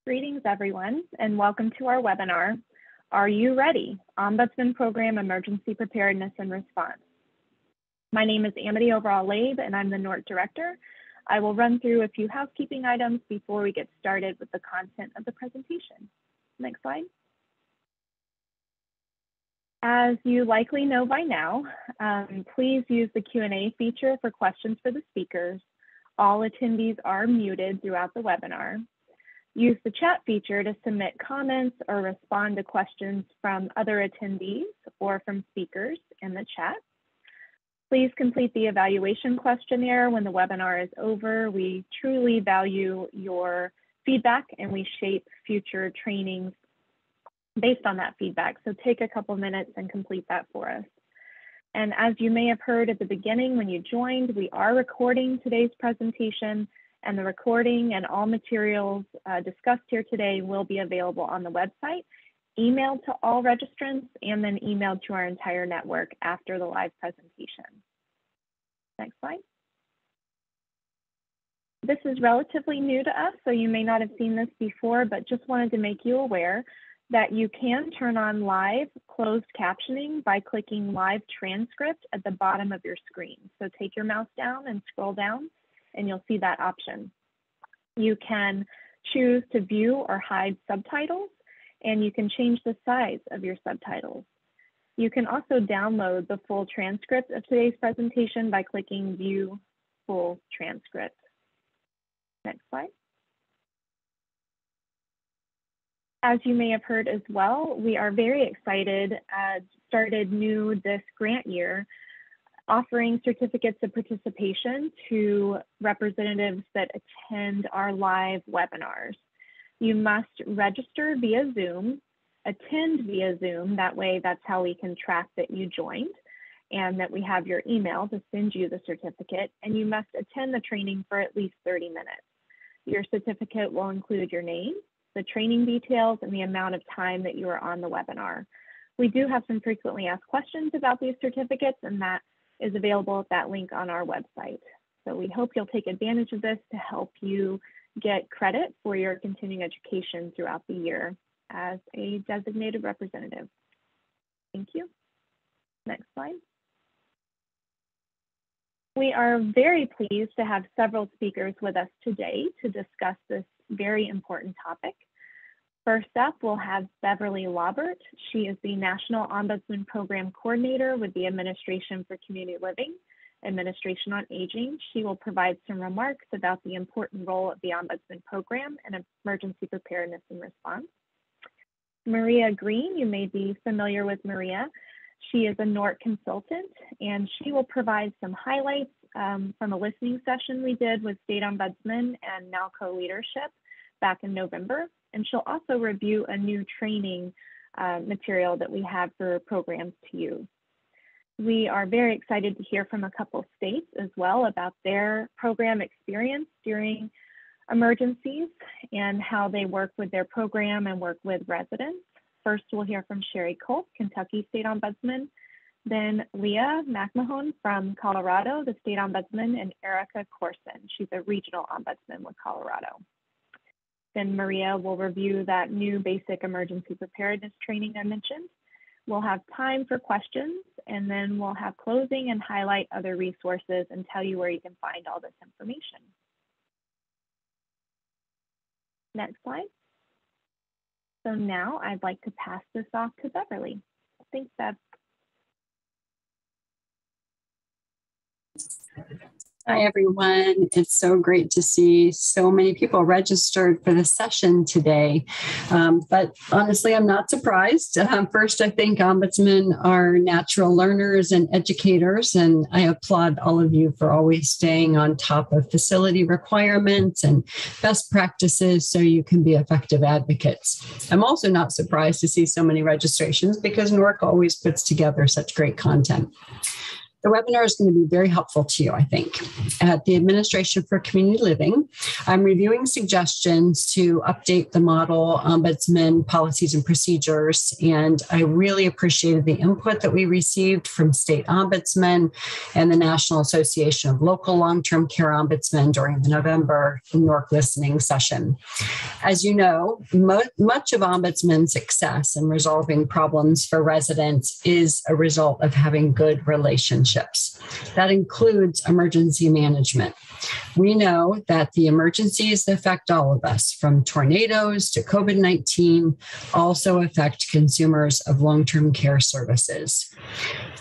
Greetings, everyone, and welcome to our webinar, Are You Ready? Ombudsman Program Emergency Preparedness and Response. My name is Amity Overall-Labe, and I'm the NORT Director. I will run through a few housekeeping items before we get started with the content of the presentation. Next slide. As you likely know by now, please use the Q&A feature for questions for the speakers. All attendees are muted throughout the webinar. Use the chat feature to submit comments or respond to questions from other attendees or from speakers in the chat. Please complete the evaluation questionnaire when the webinar is over. We truly value your feedback and we shape future trainings based on that feedback. So take a couple minutes and complete that for us. And as you may have heard at the beginning when you joined, we are recording today's presentation, and the recording and all materials discussed here today will be available on the website, emailed to all registrants, and then emailed to our entire network after the live presentation. Next slide. This is relatively new to us, so you may not have seen this before, but just wanted to make you aware that you can turn on live closed captioning by clicking live transcript at the bottom of your screen. So take your mouse down and scroll down, and you'll see that option. You can choose to view or hide subtitles, and you can change the size of your subtitles. You can also download the full transcript of today's presentation by clicking View Full Transcript. Next slide. As you may have heard as well, we are very excited, started new this grant year, offering certificates of participation to representatives that attend our live webinars. You must register via Zoom, attend via Zoom. That way, that's how we can track that you joined and that we have your email to send you the certificate. And you must attend the training for at least 30 minutes. Your certificate will include your name, the training details, and the amount of time that you are on the webinar. We do have some frequently asked questions about these certificates, and that is available at that link on our website. So we hope you'll take advantage of this to help you get credit for your continuing education throughout the year as a designated representative. Thank you. Next slide. We are very pleased to have several speakers with us today to discuss this very important topic. First up, we'll have Beverly Laubert. She is the National Ombudsman Program Coordinator with the Administration for Community Living, Administration on Aging. She will provide some remarks about the important role of the Ombudsman Program and emergency preparedness and response. Maria Green, you may be familiar with Maria. She is a NORT consultant, and she will provide some highlights from a listening session we did with State Ombudsman and NALCO leadership back in November. And she'll also review a new training material that we have for programs to use. We are very excited to hear from a couple states as well about their program experience during emergencies and how they work with their program and work with residents. First, we'll hear from Sherry Culp, Kentucky State Ombudsman, then Leah McMahon from Colorado, the State Ombudsman, and Erica Corson. She's a regional ombudsman with Colorado. Then Maria will review that new basic emergency preparedness training I mentioned. We'll have time for questions, and then we'll have closing and highlight other resources and tell you where you can find all this information. Next slide. So now I'd like to pass this off to Beverly. Thanks, Bev. Hi, everyone. It's so great to see so many people registered for the session today. But honestly, I'm not surprised. First, I think ombudsmen are natural learners and educators, and I applaud all of you for always staying on top of facility requirements and best practices so you can be effective advocates. I'm also not surprised to see so many registrations because NORC always puts together such great content. The webinar is going to be very helpful to you, I think. At the Administration for Community Living, I'm reviewing suggestions to update the model ombudsman policies and procedures, and I really appreciated the input that we received from state ombudsmen and the National Association of Local Long-Term Care Ombudsmen during the November New York listening session. As you know, much of ombudsman's success in resolving problems for residents is a result of having good relationships. That includes emergency management. We know that the emergencies that affect all of us, from tornadoes to COVID-19, also affect consumers of long-term care services.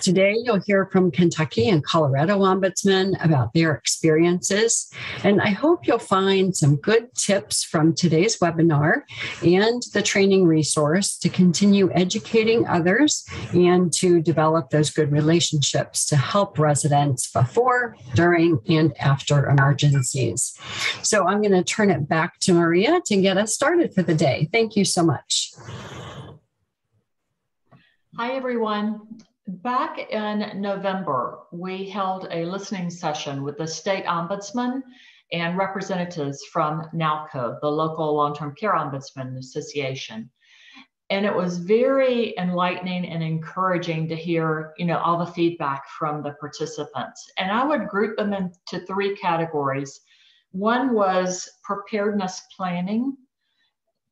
Today, you'll hear from Kentucky and Colorado ombudsmen about their experiences, and I hope you'll find some good tips from today's webinar and the training resource to continue educating others and to develop those good relationships to help residents before, during, and after emergencies. So I'm going to turn it back to Maria to get us started for the day. Thank you so much. Hi, everyone. Back in November, we held a listening session with the state ombudsman and representatives from NALCO, the Local Long-Term Care Ombudsman Association. And it was very enlightening and encouraging to hear, all the feedback from the participants. And I would group them into three categories. One was preparedness planning,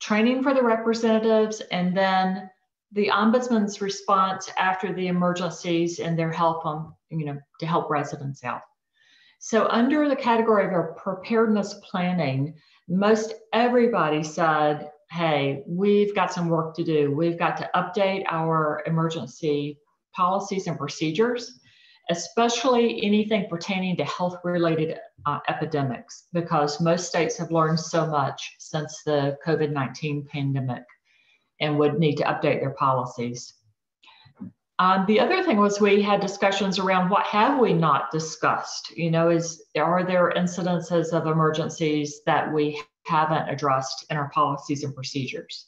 training for the representatives, and then the ombudsman's response after the emergencies and their help to help residents out. So under the category of preparedness planning, most everybody said, hey, we've got some work to do. We've got to update our emergency policies and procedures, especially anything pertaining to health-related epidemics, because most states have learned so much since the COVID-19 pandemic and would need to update their policies. The other thing was we had discussions around what have we not discussed? Are there incidences of emergencies that we haven't addressed in our policies and procedures?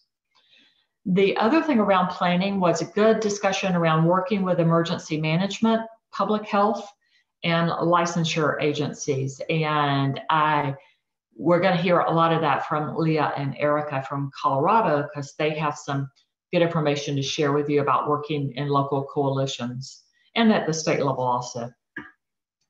The other thing around planning was a good discussion around working with emergency management, public health, and licensure agencies. And we're going to hear a lot of that from Leah and Erica from Colorado, because they have some good information to share with you about working in local coalitions and at the state level also.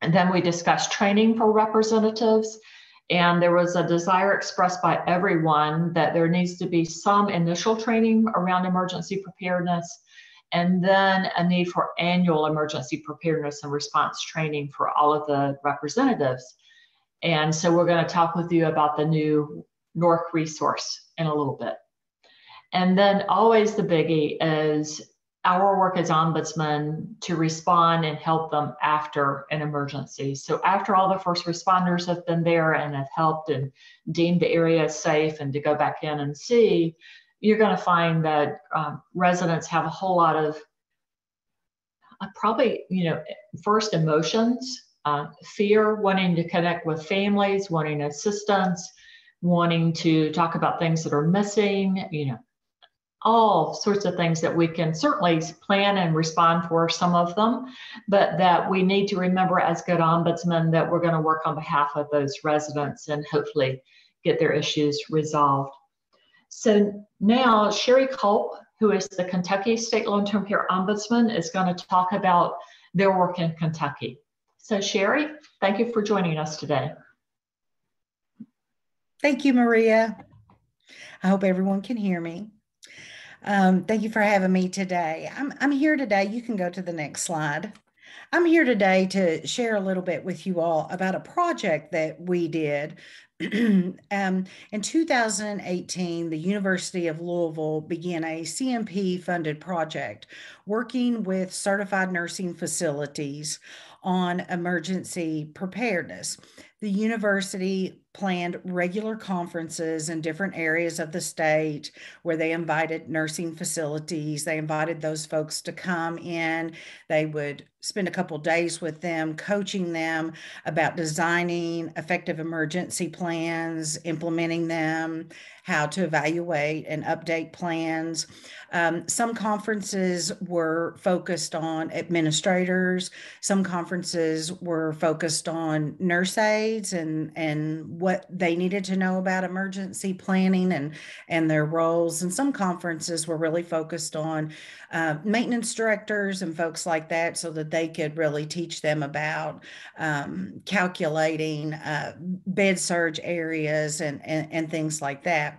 And then we discussed training for representatives. And there was a desire expressed by everyone that there needs to be some initial training around emergency preparedness, and then a need for annual emergency preparedness and response training for all of the representatives. And so we're going to talk with you about the new NORC resource in a little bit. And then always the biggie is our work as ombudsman to respond and help them after an emergency. So after all the first responders have been there and have helped and deemed the area safe and to go back in and see, you're going to find that residents have a whole lot of probably, first emotions, fear, wanting to connect with families, wanting assistance, wanting to talk about things that are missing, all sorts of things that we can certainly plan and respond for, some of them, but that we need to remember as good ombudsmen that we're going to work on behalf of those residents and hopefully get their issues resolved. So now Sherry Culp, who is the Kentucky State Long-Term Care Ombudsman, is going to talk about their work in Kentucky. So Sherry, thank you for joining us today. Thank you, Maria. I hope everyone can hear me. Thank you for having me today. I'm here today. You can go to the next slide. I'm here today to share a little bit with you all about a project that we did. In 2018, the University of Louisville began a CMP-funded project working with certified nursing facilities on emergency preparedness. the university planned regular conferences in different areas of the state where they invited nursing facilities. They invited those folks to come in. They would spend a couple days with them, coaching them about designing effective emergency plans, implementing them, how to evaluate and update plans. Some conferences were focused on administrators. Some conferences were focused on nurse aides and what they needed to know about emergency planning and their roles. And some conferences were really focused on maintenance directors and folks like that, so that they could really teach them about calculating bed surge areas and things like that.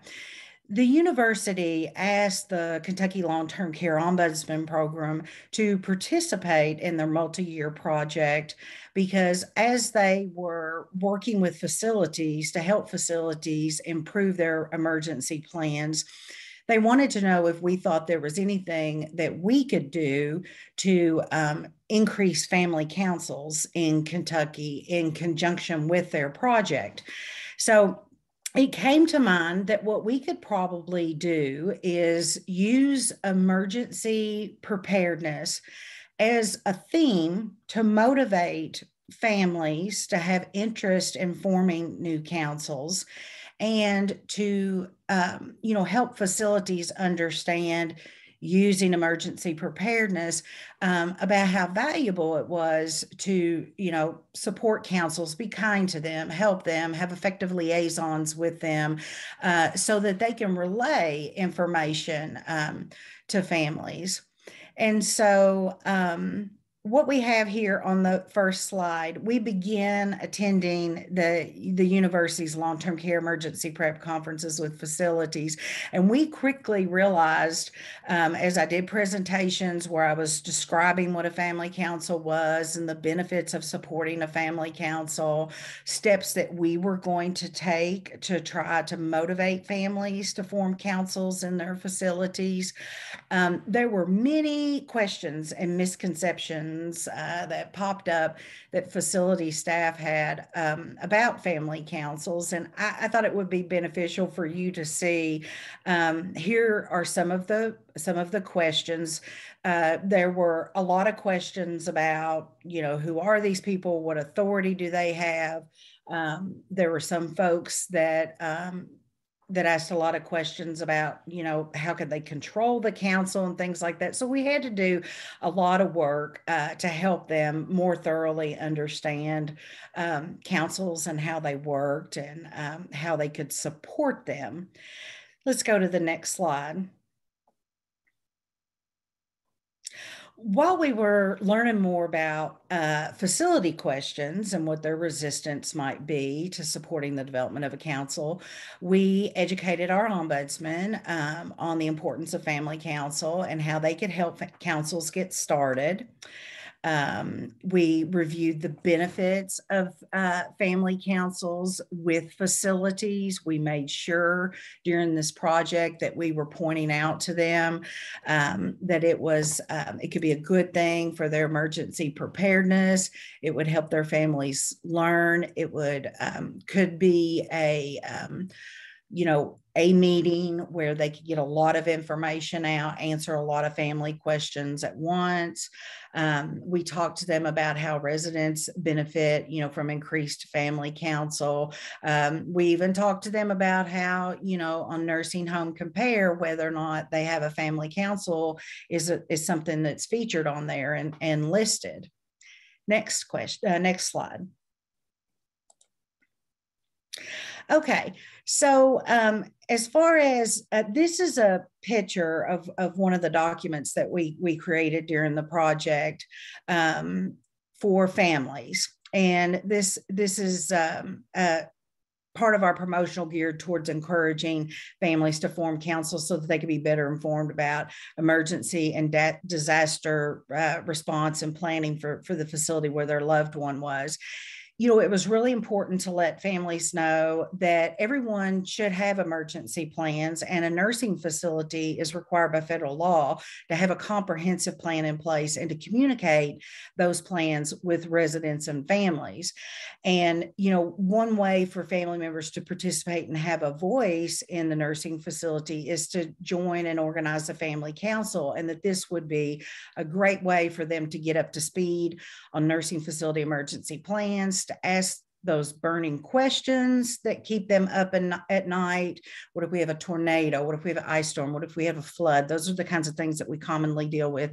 The university asked the Kentucky Long-Term Care Ombudsman Program to participate in their multi-year project because as they were working with facilities to help facilities improve their emergency plans, they wanted to know if we thought there was anything that we could do to increase family councils in Kentucky in conjunction with their project. So it came to mind that what we could probably do is use emergency preparedness as a theme to motivate families to have interest in forming new councils and to help facilities understand using emergency preparedness about how valuable it was to, support councils, be kind to them, help them, have effective liaisons with them so that they can relay information to families. And so what we have here on the first slide, we began attending the university's long-term care emergency prep conferences with facilities. And we quickly realized, as I did presentations where I was describing what a family council was and the benefits of supporting a family council, steps that we were going to take to try to motivate families to form councils in their facilities. There were many questions and misconceptions that popped up that facility staff had about family councils. And I thought it would be beneficial for you to see. Here are some of the questions. There were a lot of questions about, who are these people? What authority do they have? There were some folks that asked a lot of questions about, how could they control the council and things like that. So we had to do a lot of work to help them more thoroughly understand councils and how they worked and how they could support them. Let's go to the next slide. While we were learning more about facility questions and what their resistance might be to supporting the development of a council, we educated our ombudsman on the importance of family council and how they could help councils get started. We reviewed the benefits of family councils with facilities. We made sure during this project that we were pointing out to them that it could be a good thing for their emergency preparedness. It would help their families learn. It could be a meeting where they could get a lot of information out, answer a lot of family questions at once. We talked to them about how residents benefit, from increased family council. We even talked to them about how, on Nursing Home Compare, whether or not they have a family council is something that's featured on there and listed. Next question, next slide. Okay, so as far as this is a picture of one of the documents that we created during the project for families, and this is part of our promotional geared towards encouraging families to form councils so that they can be better informed about emergency and disaster response and planning for the facility where their loved one was. it was really important to let families know that everyone should have emergency plans, and a nursing facility is required by federal law to have a comprehensive plan in place and to communicate those plans with residents and families. And, one way for family members to participate and have a voice in the nursing facility is to join and organize a family council, and that this would be a great way for them to get up to speed on nursing facility emergency plans, to ask those burning questions that keep them up at night. What if we have a tornado? What if we have an ice storm? What if we have a flood? Those are the kinds of things that we commonly deal with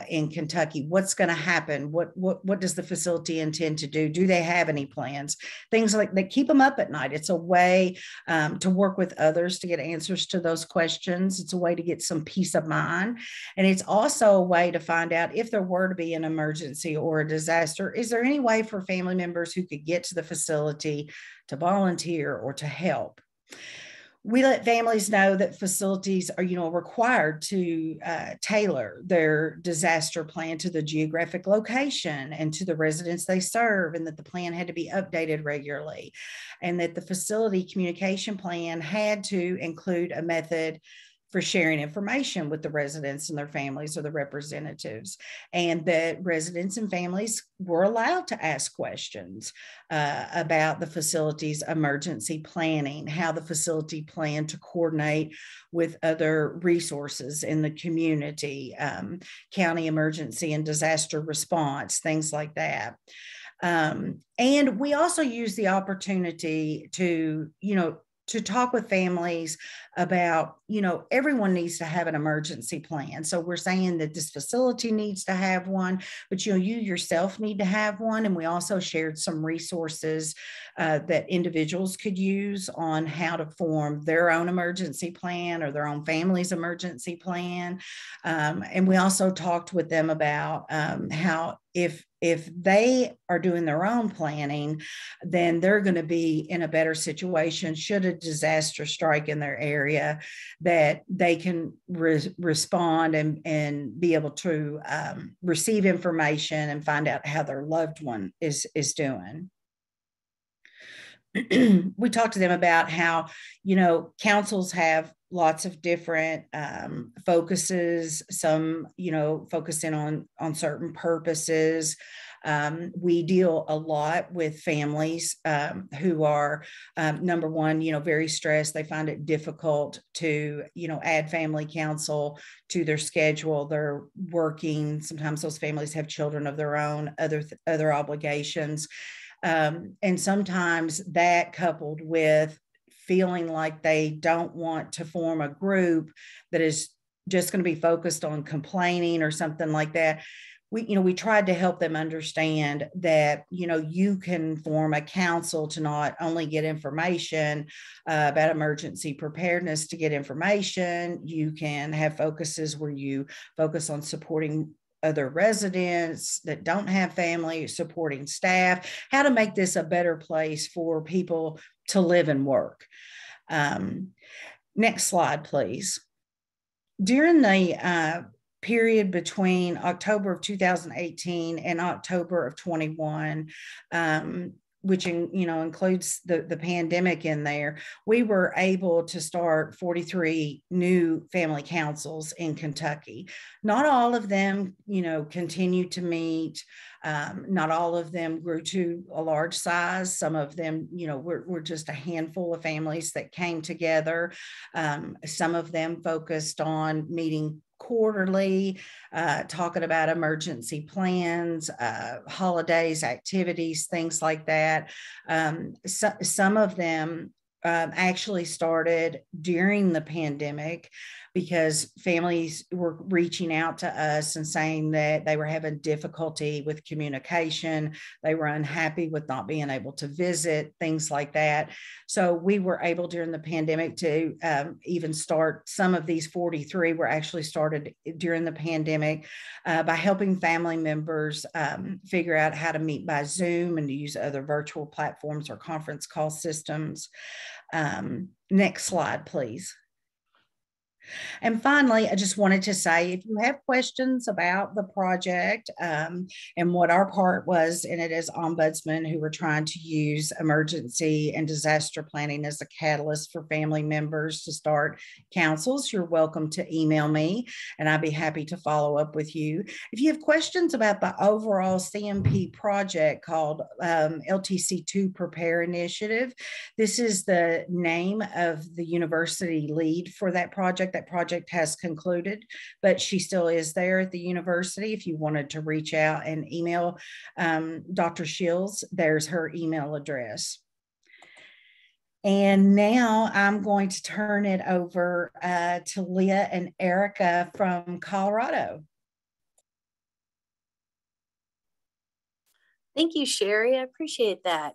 in Kentucky. What's going to happen? What does the facility intend to do? Do they have any plans? Things like that keep them up at night. It's a way to work with others to get answers to those questions. It's a way to get some peace of mind. And it's also a way to find out if there were to be an emergency or a disaster, is there any way for family members who could get to the facility to volunteer or to help? We let families know that facilities are, required to tailor their disaster plan to the geographic location and to the residents they serve, and that the plan had to be updated regularly, and that the facility communication plan had to include a method for sharing information with the residents and their families or the representatives, and that residents and families were allowed to ask questions about the facility's emergency planning, how the facility planned to coordinate with other resources in the community, county emergency and disaster response, things like that. And we also use the opportunity to talk with families about, everyone needs to have an emergency plan. So we're saying that this facility needs to have one, but you yourself need to have one. And we also shared some resources that individuals could use on how to form their own emergency plan or their own family's emergency plan. And we also talked with them about how if they are doing their own planning, then they're going to be in a better situation should a disaster strike in their area, that they can respond and be able to receive information and find out how their loved one is doing. We talked to them about how, councils have lots of different focuses. Some, focus in on certain purposes. We deal a lot with families who are, number one, very stressed. They find it difficult to, add family council to their schedule. They're working. Sometimes those families have children of their own, other obligations. And sometimes that, coupled with feeling like they don't want to form a group that is just going to be focused on complaining or something like that, we tried to help them understand that, you can form a council to not only get information about emergency preparedness, to get information. You can have focuses where you focus on supporting other residents that don't have family, supporting staff, how to make this a better place for people to live and work. Next slide, please. During the period between October of 2018 and October of 21, which includes the pandemic in there, we were able to start 43 new family councils in Kentucky. Not all of them, continue to meet. Not all of them grew to a large size. Some of them, were just a handful of families that came together. Some of them focused on meeting quarterly, talking about emergency plans, holidays, activities, things like that. Some of them actually started during the pandemic, because families were reaching out to us and saying that they were having difficulty with communication. They were unhappy with not being able to visit, things like that. So we were able during the pandemic to even start some of these 43 were actually started during the pandemic by helping family members figure out how to meet by Zoom and to use other virtual platforms or conference call systems. Next slide, please. And finally, I just wanted to say, if you have questions about the project and what our part was in it as ombudsman who were trying to use emergency and disaster planning as a catalyst for family members to start councils, you're welcome to email me and I'd be happy to follow up with you. If you have questions about the overall CMP project called LTC2 Prepare Initiative, this is the name of the university lead for that project. That project has concluded, but she still is there at the university. If you wanted to reach out and email Dr. Shields, there's her email address. And now I'm going to turn it over to Leah and Erica from Colorado. Thank you, Sherry. I appreciate that.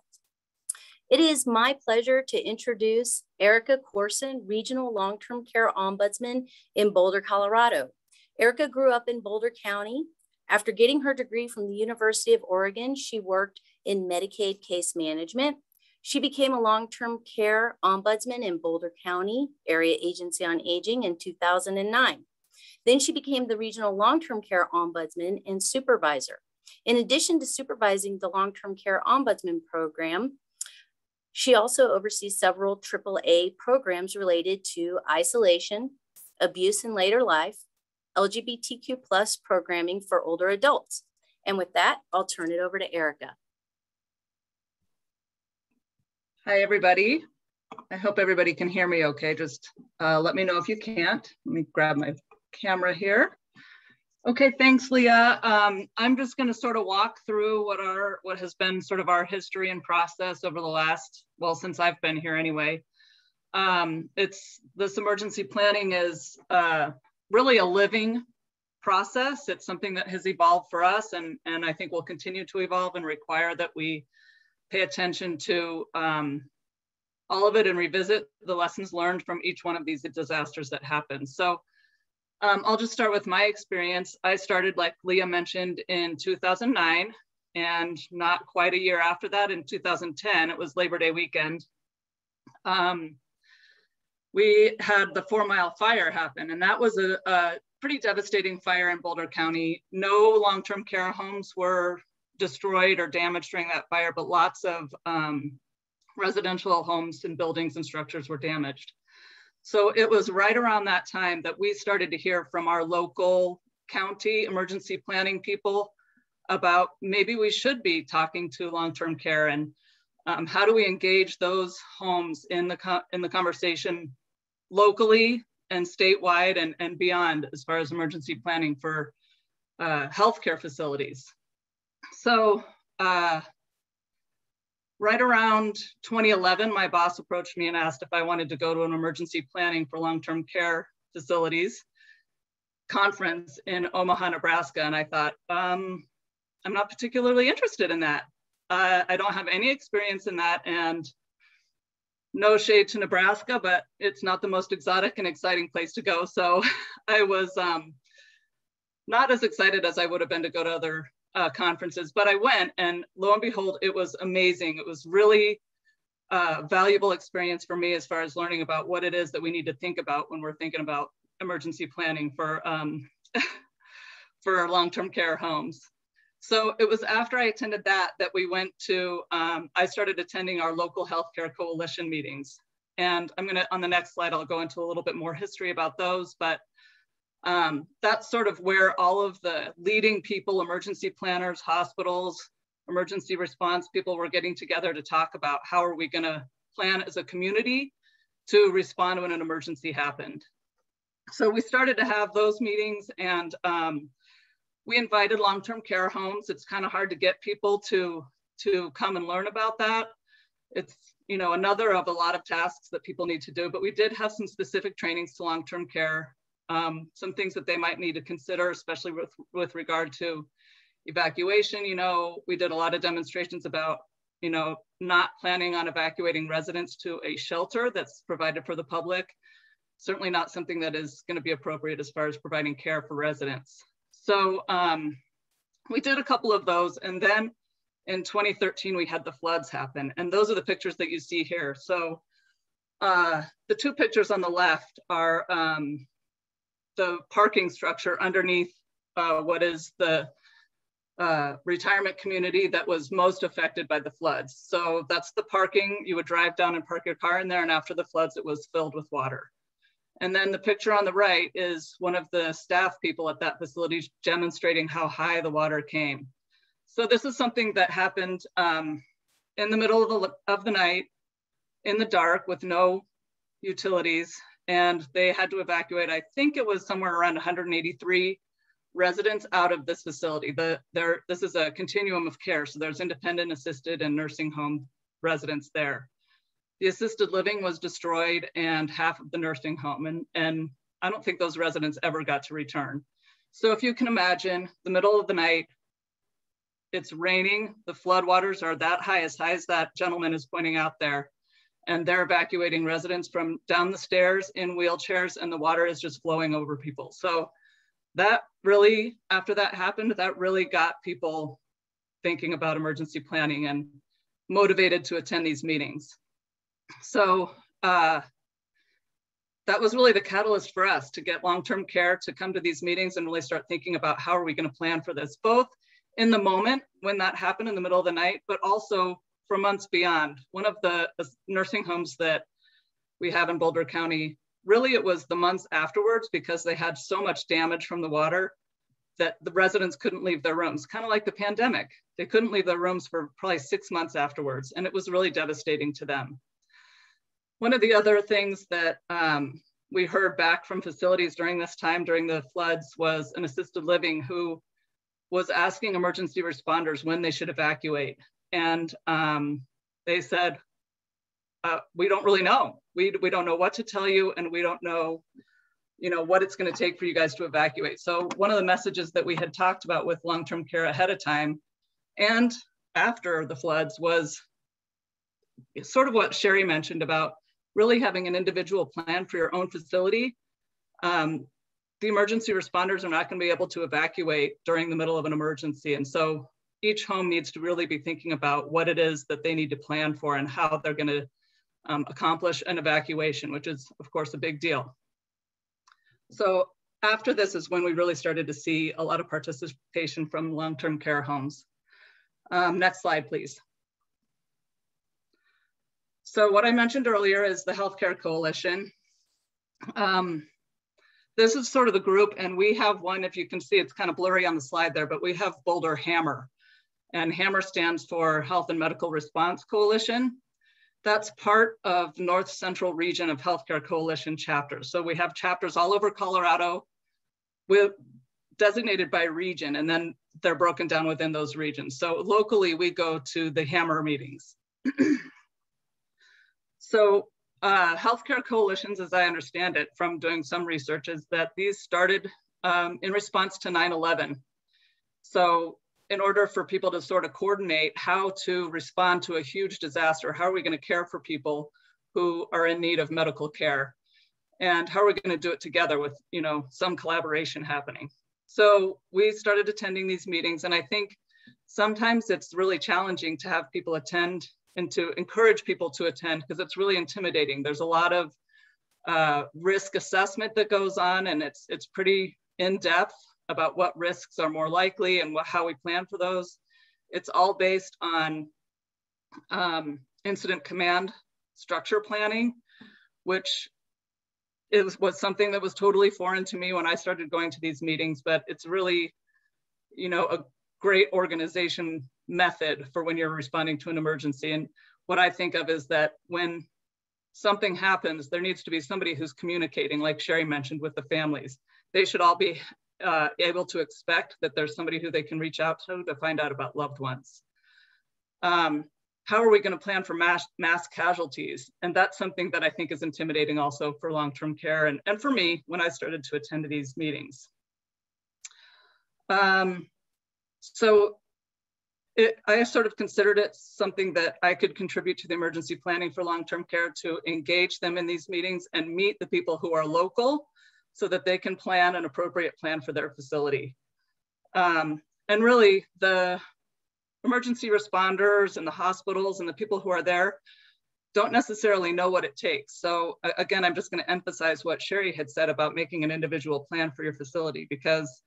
It is my pleasure to introduce Erica Corson, Regional Long-Term Care Ombudsman in Boulder, Colorado. Erica grew up in Boulder County. After getting her degree from the University of Oregon, she worked in Medicaid case management. She became a long-term care ombudsman in Boulder County Area Agency on Aging in 2009. Then she became the Regional Long-Term Care Ombudsman and Supervisor. In addition to supervising the Long-Term Care Ombudsman Program, she also oversees several AAA programs related to isolation, abuse in later life, LGBTQ+ programming for older adults. And with that, I'll turn it over to Erica. Hi, everybody. I hope everybody can hear me okay. Just let me know if you can't. Let me grab my camera here. Okay, thanks, Leah. I'm just going to sort of walk through what has been sort of our history and process over the last, well, since I've been here anyway. This emergency planning is really a living process. It's something that has evolved for us, and I think will continue to evolve and require that we pay attention to all of it and revisit the lessons learned from each one of these disasters that happened. So I'll just start with my experience. I started, like Leah mentioned, in 2009, and not quite a year after that, in 2010, it was Labor Day weekend. We had the 4 Mile fire happen, and that was a pretty devastating fire in Boulder County. No long-term care homes were destroyed or damaged during that fire, but lots of residential homes and buildings and structures were damaged. So it was right around that time that we started to hear from our local county emergency planning people about maybe we should be talking to long-term care, and how do we engage those homes in the conversation locally and statewide and beyond as far as emergency planning for healthcare facilities. So right around 2011, my boss approached me and asked if I wanted to go to an emergency planning for long-term care facilities conference in Omaha, Nebraska. And I thought, I'm not particularly interested in that. I don't have any experience in that, and no shade to Nebraska, but it's not the most exotic and exciting place to go. So I was not as excited as I would have been to go to other conferences, but I went, and lo and behold, it was amazing. It was really valuable experience for me as far as learning about what it is that we need to think about when we're thinking about emergency planning for for long-term care homes. So it was after I attended that we went to, I started attending our local healthcare coalition meetings. And I'm gonna, on the next slide, I'll go into a little bit more history about those, but that's sort of where all of the leading people, emergency planners, hospitals, emergency response people were getting together to talk about how are we gonna plan as a community to respond when an emergency happened. So we started to have those meetings, and we invited long-term care homes. It's kind of hard to get people to come and learn about that. It's, you know, another of a lot of tasks that people need to do, but we did have some specific trainings to long-term care, some things that they might need to consider, especially with regard to evacuation. You know, we did a lot of demonstrations about, you know, not planning on evacuating residents to a shelter that's provided for the public. Certainly not something that is going to be appropriate as far as providing care for residents. So we did a couple of those, and then in 2013 we had the floods happen, and those are the pictures that you see here. So the two pictures on the left are the parking structure underneath what is the retirement community that was most affected by the floods. So that's the parking. You would drive down and park your car in there, and after the floods, it was filled with water. And then the picture on the right is one of the staff people at that facility demonstrating how high the water came. So this is something that happened in the middle of the night, in the dark, with no utilities, and they had to evacuate. I think it was somewhere around 183 residents out of this facility. This is a continuum of care, so there's independent, assisted, and nursing home residents there. The assisted living was destroyed and half of the nursing home, and I don't think those residents ever got to return. So if you can imagine, the middle of the night, it's raining, the floodwaters are that high as that gentleman is pointing out there, and they're evacuating residents from down the stairs in wheelchairs, and the water is just flowing over people. So that really, after that happened, that really got people thinking about emergency planning and motivated to attend these meetings. So that was really the catalyst for us to get long-term care to come to these meetings and really start thinking about how are we going to plan for this, both in the moment when that happened in the middle of the night, but also for months beyond. One of the nursing homes that we have in Boulder County, really it was the months afterwards, because they had so much damage from the water that the residents couldn't leave their rooms, kind of like the pandemic. They couldn't leave their rooms for probably 6 months afterwards, and it was really devastating to them. One of the other things that we heard back from facilities during this time, during the floods, was an assisted living who was asking emergency responders when they should evacuate. And they said, we don't really know. We don't know what to tell you, and we don't know, what it's going to take for you guys to evacuate. So one of the messages that we had talked about with long-term care ahead of time and after the floods was sort of what Sherry mentioned about really having an individual plan for your own facility. The emergency responders are not going to be able to evacuate during the middle of an emergency. And so each home needs to really be thinking about what it is that they need to plan for and how they're going to accomplish an evacuation, which is, of course, a big deal. So after this is when we really started to see a lot of participation from long-term care homes. Next slide, please. So what I mentioned earlier is the Healthcare Coalition. This is sort of the group, and we have one, if you can see, it's kind of blurry on the slide there, but we have Boulder HAMR, and HAMR stands for Health and Medical Response Coalition. That's part of the North Central region of Healthcare Coalition chapters. So we have chapters all over Colorado, designated by region, and then they're broken down within those regions. So locally, we go to the HAMR meetings. So healthcare coalitions, as I understand it from doing some research, is that these started in response to 9/11. So in order for people to sort of coordinate how to respond to a huge disaster, how are we going to care for people who are in need of medical care? And how are we going to do it together with, some collaboration happening? So we started attending these meetings, and I think sometimes it's really challenging to have people attend and to encourage people to attend, because it's really intimidating. There's a lot of risk assessment that goes on, and it's pretty in-depth about what risks are more likely and how we plan for those. It's all based on incident command structure planning, which was something that was totally foreign to me when I started going to these meetings, but it's really, a great organization method for when you're responding to an emergency. And what I think of is that when something happens, there needs to be somebody who's communicating, like Sherry mentioned, with the families. They should all be able to expect that there's somebody who they can reach out to find out about loved ones. How are we going to plan for mass casualties? And that's something that I think is intimidating also for long-term care and for me when I started to attend these meetings. So I sort of considered it something that I could contribute to the emergency planning for long-term care, to engage them in these meetings and meet the people who are local so that they can plan an appropriate plan for their facility. And really the emergency responders and the hospitals and the people who are there, don't necessarily know what it takes. So again, I'm just going to emphasize what Sherry had said about making an individual plan for your facility, because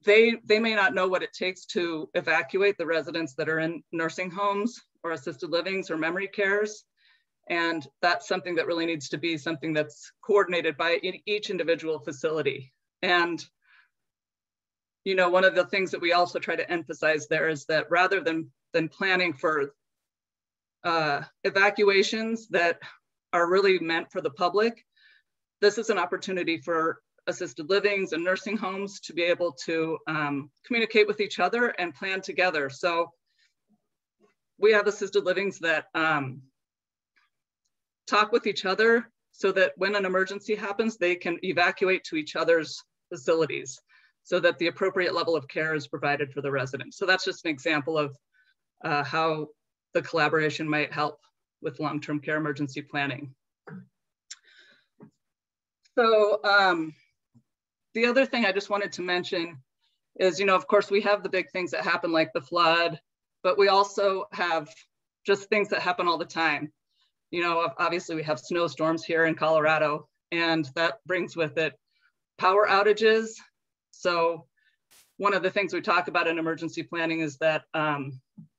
they may not know what it takes to evacuate the residents that are in nursing homes or assisted livings or memory cares. And that's something that really needs to be something that's coordinated by each individual facility. And, you know, one of the things that we also try to emphasize there is that rather than planning for evacuations that are really meant for the public, this is an opportunity for assisted livings and nursing homes to be able to communicate with each other and plan together. So we have assisted livings that talk with each other so that when an emergency happens, they can evacuate to each other's facilities so that the appropriate level of care is provided for the residents. So that's just an example of how the collaboration might help with long-term care emergency planning. So the other thing I just wanted to mention is, you know, of course, we have the big things that happen like the flood, but we also have just things that happen all the time. You know, obviously we have snowstorms here in Colorado, and that brings with it power outages. So one of the things we talk about in emergency planning is that the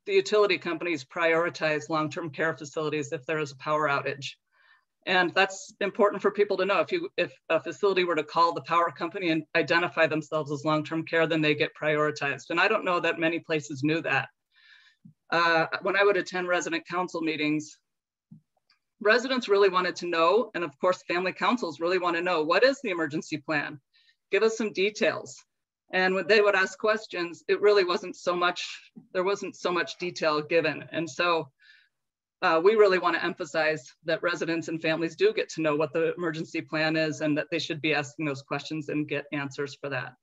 utility companies prioritize long-term care facilities if there is a power outage. And that's important for people to know. If a facility were to call the power company and identify themselves as long-term care, then they get prioritized. And I don't know that many places knew that. When I would attend resident council meetings, residents really wanted to know, and of course family councils really want to know, what is the emergency plan? Give us some details. And when they would ask questions, it really wasn't so much, there wasn't so much detail given. And so we really want to emphasize that residents and families do get to know what the emergency plan is, and that they should be asking those questions and get answers for that.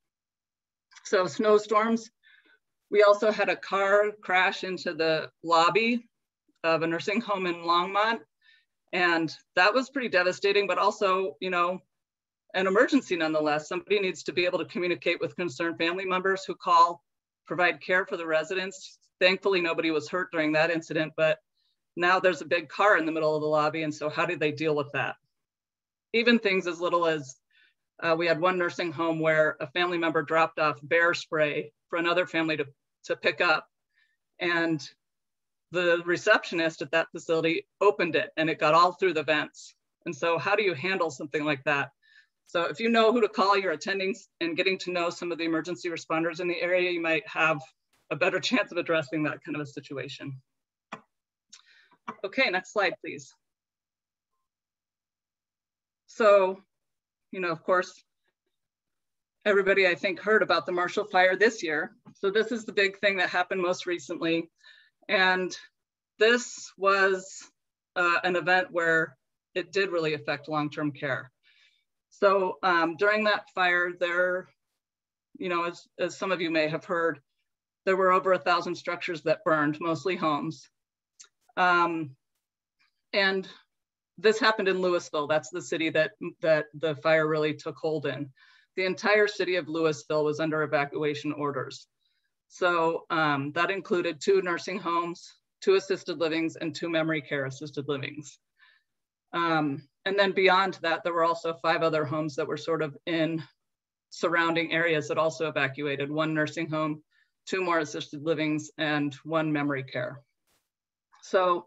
So snowstorms, we also had a car crash into the lobby of a nursing home in Longmont. And that was pretty devastating, but also, you know, an emergency nonetheless. Somebody needs to be able to communicate with concerned family members who call, provide care for the residents. Thankfully, nobody was hurt during that incident, but now there's a big car in the middle of the lobby. And so how do they deal with that? Even things as little as we had one nursing home where a family member dropped off bear spray for another family to pick up. And the receptionist at that facility opened it and it got all through the vents. And so how do you handle something like that? So if you know who to call your attendings and getting to know some of the emergency responders in the area, you might have a better chance of addressing that kind of a situation. Okay, next slide, please. So, you know, of course, everybody I think heard about the Marshall Fire this year. So this is the big thing that happened most recently. And this was an event where it did really affect long-term care. So during that fire, there, you know, as some of you may have heard, there were over 1,000 structures that burned, mostly homes. And this happened in Louisville. That's the city that the fire really took hold in. The entire city of Louisville was under evacuation orders. So that included 2 nursing homes, 2 assisted livings, and 2 memory care assisted livings. And then beyond that, there were also 5 other homes that were sort of in surrounding areas that also evacuated. 1 nursing home, 2 more assisted livings, and 1 memory care. So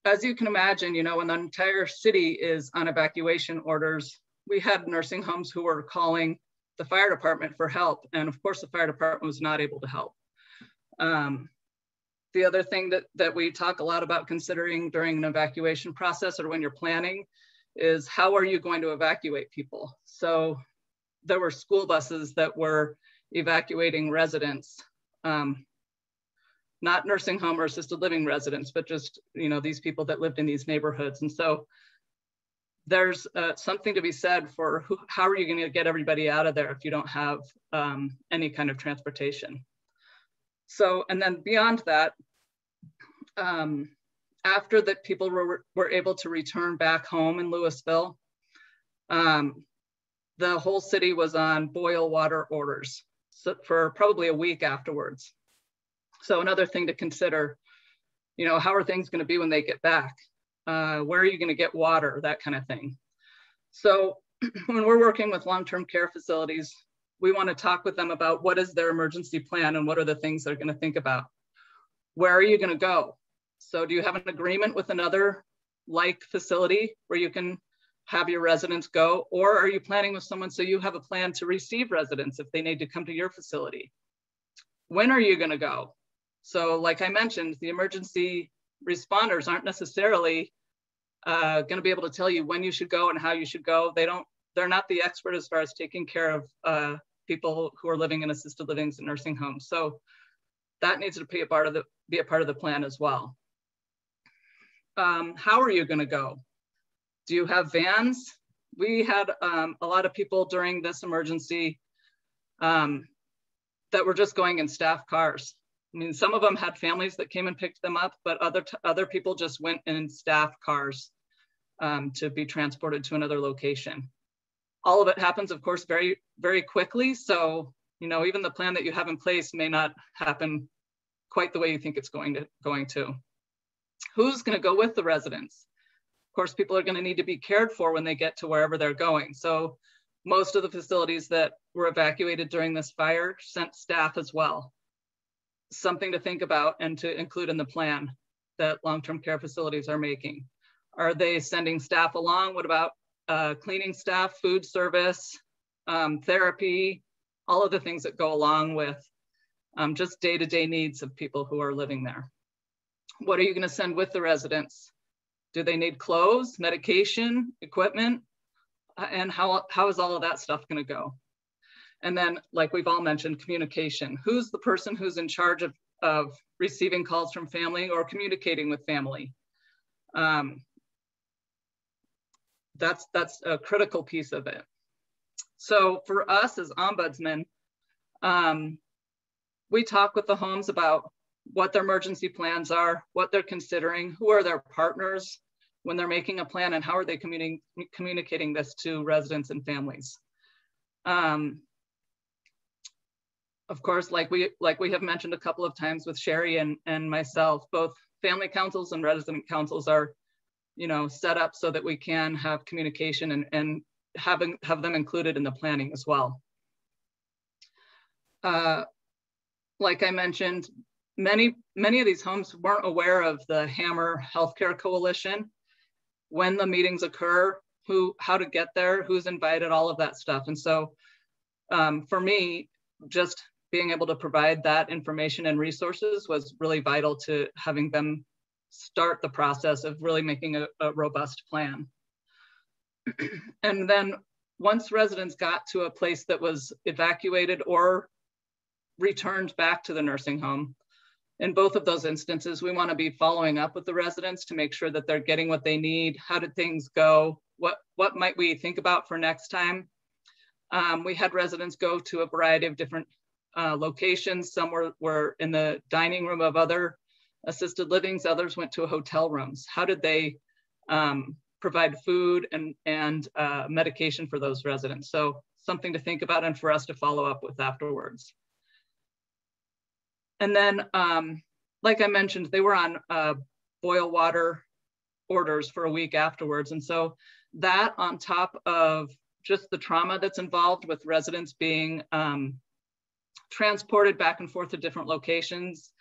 as you can imagine, you know, when the entire city is on evacuation orders, we had nursing homes who were calling the fire department for help. And of course, the fire department was not able to help. The other thing that we talk a lot about considering during an evacuation process or when you're planning is how are you going to evacuate people? So there were school buses that were evacuating residents, not nursing home or assisted living residents, but just, you know, these people that lived in these neighborhoods. And so there's something to be said for how are you going to get everybody out of there if you don't have any kind of transportation. So, and then beyond that, after that people were able to return back home in Louisville, the whole city was on boil water orders for probably a week afterwards. So another thing to consider, you know, how are things going to be when they get back? Where are you going to get water? That kind of thing. So when we're working with long-term care facilities, we want to talk with them about what is their emergency plan and what are the things they're going to think about. Where are you going to go? So do you have an agreement with another like facility where you can have your residents go, or are you planning with someone so you have a plan to receive residents if they need to come to your facility? When are you going to go? So like I mentioned, the emergency responders aren't necessarily going to be able to tell you when you should go and how you should go. They're not the expert as far as taking care of people who are living in assisted livings and nursing homes. So that needs to be a part of the plan as well. How are you going to go? Do you have vans? We had a lot of people during this emergency that were just going in staff cars. I mean, some of them had families that came and picked them up, but other people just went in staff cars to be transported to another location. All of it happens, of course, very, very quickly. So, you know, even the plan that you have in place may not happen quite the way you think it's going to. Who's going to go with the residents? Of course, people are going to need to be cared for when they get to wherever they're going. So most of the facilities that were evacuated during this fire sent staff as well. Something to think about and to include in the plan that long-term care facilities are making. Are they sending staff along? What about cleaning staff, food service, therapy, all of the things that go along with just day-to-day needs of people who are living there? What are you going to send with the residents? Do they need clothes, medication, equipment? And how is all of that stuff going to go? And then, like we've all mentioned, communication. Who's the person who's in charge of receiving calls from family or communicating with family? That's a critical piece of it. So for us as ombudsmen, we talk with the homes about what their emergency plans are, what they're considering, who are their partners when they're making a plan, and how are they communicating this to residents and families. Of course, like we have mentioned a couple of times with Sherry and myself, both family councils and resident councils are, you know, set up so that we can have communication and have them included in the planning as well. Like I mentioned, many of these homes weren't aware of the Hammer Healthcare Coalition, when the meetings occur, how to get there, who's invited, all of that stuff. And so for me, just being able to provide that information and resources was really vital to having them start the process of really making a robust plan. And then once residents got to a place that was evacuated or returned back to the nursing home, in both of those instances, we want to be following up with the residents to make sure that they're getting what they need. How did things go? What might we think about for next time? We had residents go to a variety of different locations. Some were in the dining room of other assisted livings. Others went to hotel rooms. How did they provide food and medication for those residents? So something to think about and for us to follow up with afterwards. And then, like I mentioned, they were on boil water orders for a week afterwards. And so that, on top of just the trauma that's involved with residents being transported back and forth to different locations,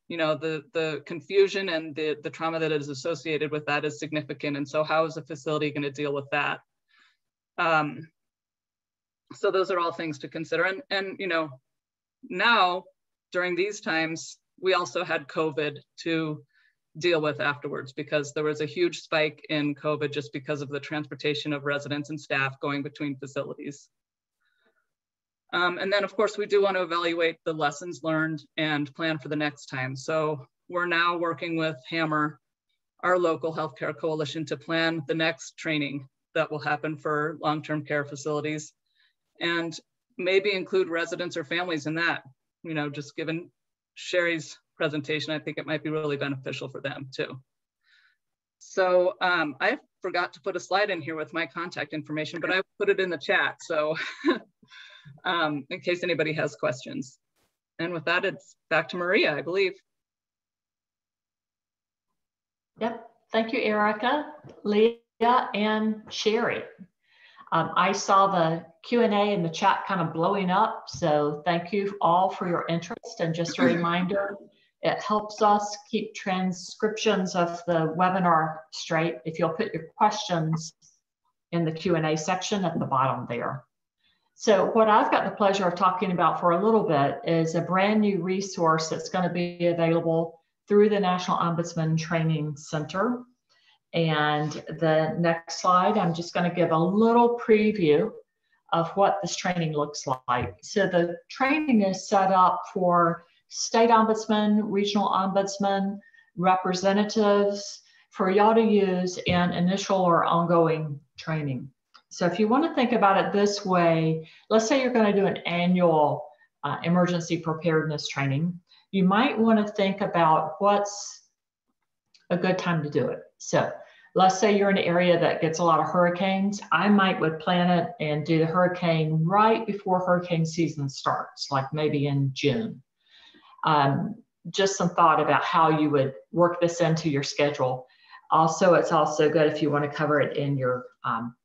you know, the confusion and the trauma that is associated with that is significant. And so how is the facility going to deal with that? So those are all things to consider. And you know, now, during these times, we also had COVID to deal with afterwards, because there was a huge spike in COVID just because of the transportation of residents and staff going between facilities. And then, of course, we do want to evaluate the lessons learned and plan for the next time. So we're now working with Hammer, our local healthcare coalition, to plan the next training that will happen for long-term care facilities, and maybe include residents or families in that. You know, just given Sherry's presentation, I think it might be really beneficial for them too. So I forgot to put a slide in here with my contact information, but I put it in the chat. So in case anybody has questions. And with that, it's back to Maria, I believe. Yep. Thank you, Erica, Leah, and Sherry. I saw the Q&A in the chat kind of blowing up, so thank you all for your interest. And just a reminder, it helps us keep transcriptions of the webinar straight if you'll put your questions in the Q&A section at the bottom there. So what I've got the pleasure of talking about for a little bit is a brand new resource that's going to be available through the National Ombudsman Training Center. And the next slide, I'm just going to give a little preview of what this training looks like. So the training is set up for state ombudsman, regional ombudsman, representatives, for y'all to use in initial or ongoing training. So if you want to think about it this way, let's say you're going to do an annual emergency preparedness training. You might want to think about what's a good time to do it. So let's say you're in an area that gets a lot of hurricanes. I would plan it and do the hurricane right before hurricane season starts, like maybe in June. Just some thought about how you would work this into your schedule. Also, it's also good if you want to cover it in your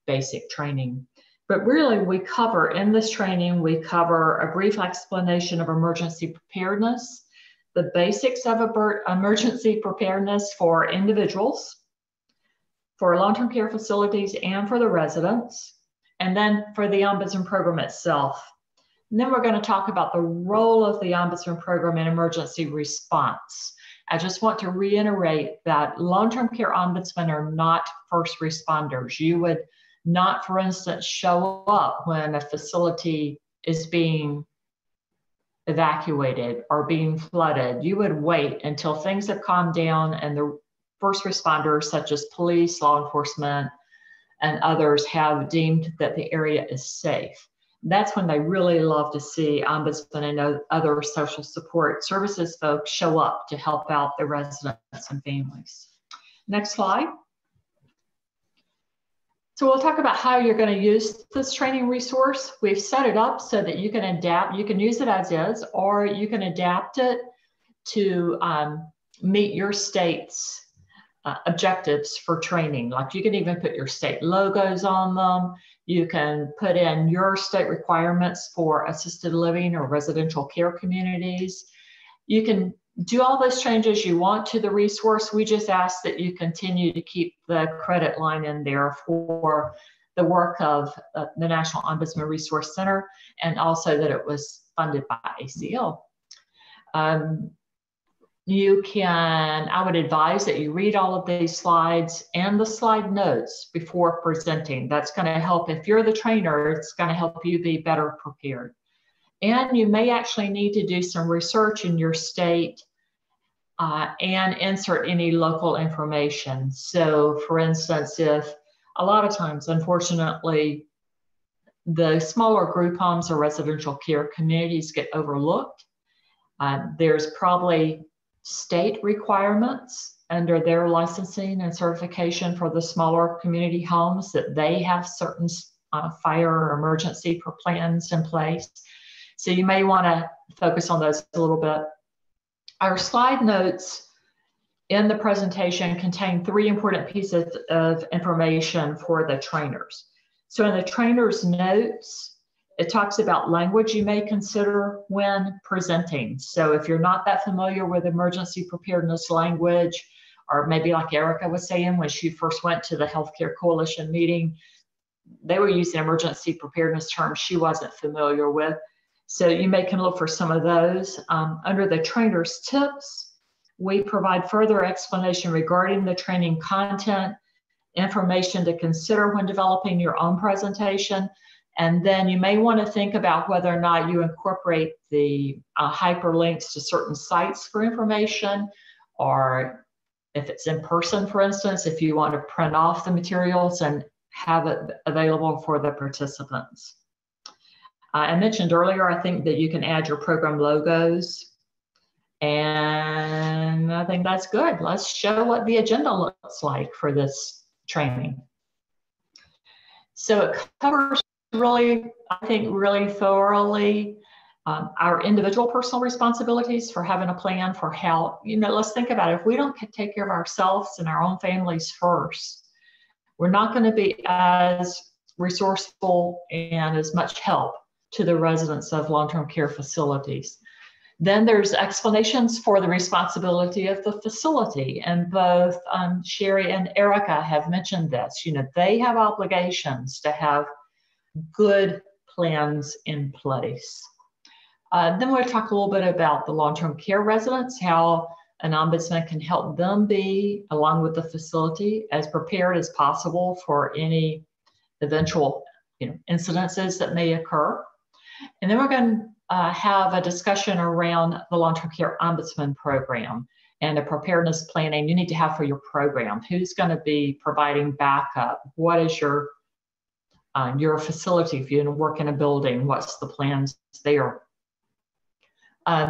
basic training. But really, we cover in this training, we cover a brief explanation of emergency preparedness, the basics of emergency preparedness for individuals, for long-term care facilities, and for the residents, and then for the Ombudsman program itself. And then we're going to talk about the role of the Ombudsman program in emergency response. I just want to reiterate that long-term care ombudsmen are not first responders. You would not, for instance, show up when a facility is being evacuated or being flooded. You would wait until things have calmed down and the first responders, such as police, law enforcement, and others, have deemed that the area is safe. That's when they really love to see ombudsmen and other social support services folks show up to help out the residents and families. Next slide. So we'll talk about how you're going to use this training resource. We've set it up so that you can adapt. You can use it as is, or you can adapt it to meet your state's objectives for training. Like you can even put your state logos on them. You can put in your state requirements for assisted living or residential care communities. You can do all those changes you want to the resource. We just ask that you continue to keep the credit line in there for the work of the National Ombudsman Resource Center, and also that it was funded by ACL. I would advise that you read all of these slides and the slide notes before presenting. That's going to help, if you're the trainer, it's going to help you be better prepared. And you may actually need to do some research in your state and insert any local information. So for instance, if a lot of times, unfortunately, the smaller group homes or residential care communities get overlooked, there's probably state requirements under their licensing and certification for the smaller community homes that they have certain fire or emergency plans in place. So you may want to focus on those a little bit. Our slide notes in the presentation contain 3 important pieces of information for the trainers. So in the trainer's notes, it talks about language you may consider when presenting. So if you're not that familiar with emergency preparedness language, or maybe like Erica was saying when she first went to the Healthcare Coalition meeting, they were using emergency preparedness terms she wasn't familiar with. So you can look for some of those. Under the trainer's tips, we provide further explanation regarding the training content, information to consider when developing your own presentation. And then you may want to think about whether or not you incorporate the hyperlinks to certain sites for information, or if it's in person, for instance, if you want to print off the materials and have it available for the participants. I mentioned earlier, I think that you can add your program logos, and I think that's good. Let's show what the agenda looks like for this training. So it covers really, I think, really thoroughly our individual personal responsibilities for having a plan for how, let's think about it. If we don't take care of ourselves and our own families first, we're not going to be as resourceful and as much help to the residents of long-term care facilities. Then there's explanations for the responsibility of the facility, and both Sherry and Erica have mentioned this. They have obligations to have good plans in place. Then we'll talk a little bit about the long-term care residents, how an ombudsman can help them be, along with the facility, as prepared as possible for any eventual incidences that may occur. And then we're going to have a discussion around the long-term care ombudsman program and the preparedness planning you need to have for your program. Who's going to be providing backup? What is your facility? If you work in a building, what's the plans there?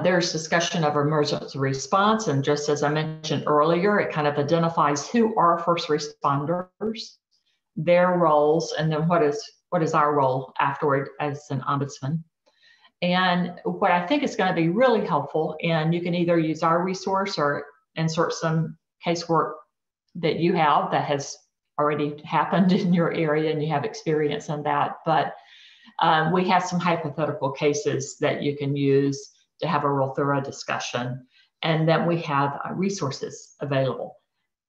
There's discussion of emergency response, and just as I mentioned earlier, it kind of identifies who are first responders, their roles, and then what is our role afterward as an ombudsman. And what I think is going to be really helpful, and you can either use our resource or insert some casework that you have that has already happened in your area and you have experience in that, but we have some hypothetical cases that you can use to have a real thorough discussion, and then we have resources available.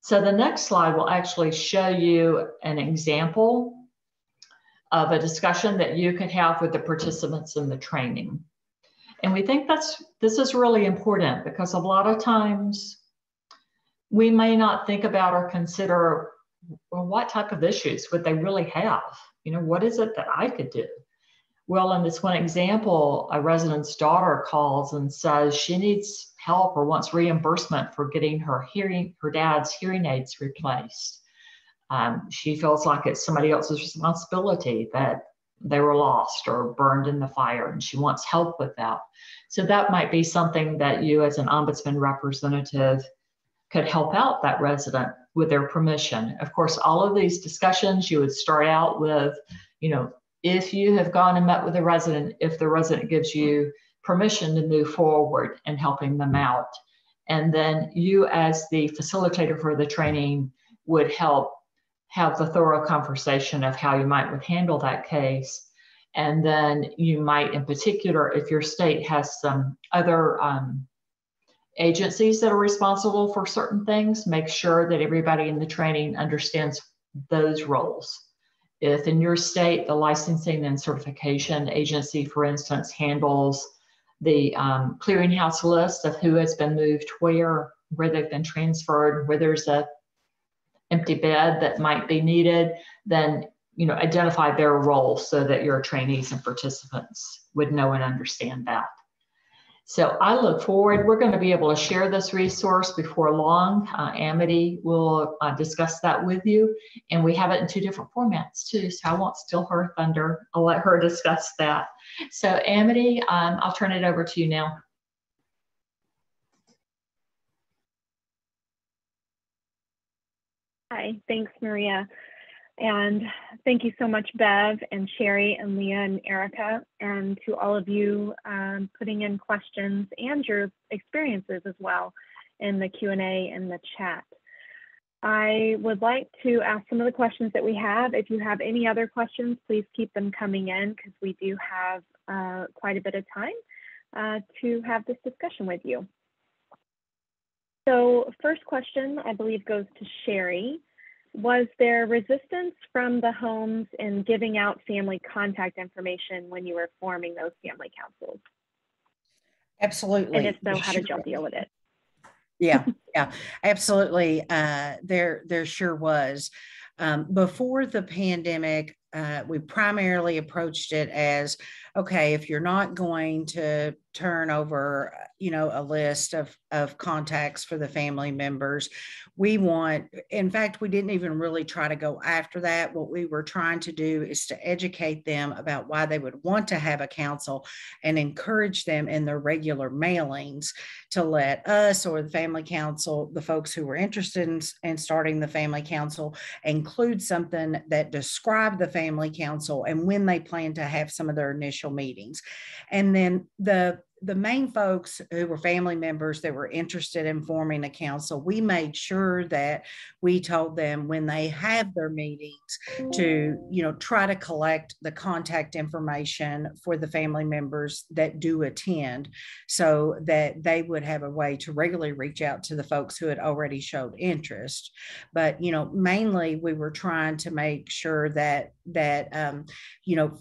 So the next slide will actually show you an example of a discussion that you could have with the participants in the training. And we think this is really important, because a lot of times we may not think about or consider, well, what type of issues would they really have? What is it that I could do? Well, in this one example, a resident's daughter calls and says she needs help or wants reimbursement for getting her dad's hearing aids replaced. She feels like it's somebody else's responsibility that they were lost or burned in the fire, and she wants help with that. So that might be something that you as an ombudsman representative could help out that resident with their permission. Of course, all of these discussions, you would start out with, if you have gone and met with a resident, if the resident gives you permission to move forward and helping them out. And then you, as the facilitator for the training, would help have the thorough conversation of how you might handle that case. And then you might, in particular, if your state has some other agencies that are responsible for certain things, make sure that everybody in the training understands those roles. If in your state, the licensing and certification agency, for instance, handles the clearinghouse list of who has been moved where they've been transferred, where there's a empty bed that might be needed, then identify their role so that your trainees and participants would know and understand that. So I look forward, we're going to be able to share this resource before long. Amity will discuss that with you, and we have it in 2 different formats too, so I won't steal her thunder. I'll let her discuss that. So Amity, I'll turn it over to you now. Hi, thanks, Maria. And thank you so much, Bev and Sherry and Leah and Erica, and to all of you putting in questions and your experiences as well in the Q&A and the chat. I would like to ask some of the questions that we have. If you have any other questions, please keep them coming in, because we do have quite a bit of time to have this discussion with you. So first question, I believe, goes to Sherry. Was there resistance from the homes in giving out family contact information when you were forming those family councils? Absolutely. And if so, how did y'all deal with it? Yeah, absolutely. There sure was. Before the pandemic, we primarily approached it as, okay, if you're not going to turn over, a list of contacts for the family members, in fact, we didn't even really try to go after that. What we were trying to do is to educate them about why they would want to have a council and encourage them in their regular mailings to let us or the family council, the folks who were interested in starting the family council, include something that described the family council and when they plan to have some of their initial meetings. And then the main folks who were family members that were interested in forming a council, we made sure that we told them when they have their meetings to, try to collect the contact information for the family members that do attend, so that they would have a way to regularly reach out to the folks who had already showed interest. But, mainly we were trying to make sure that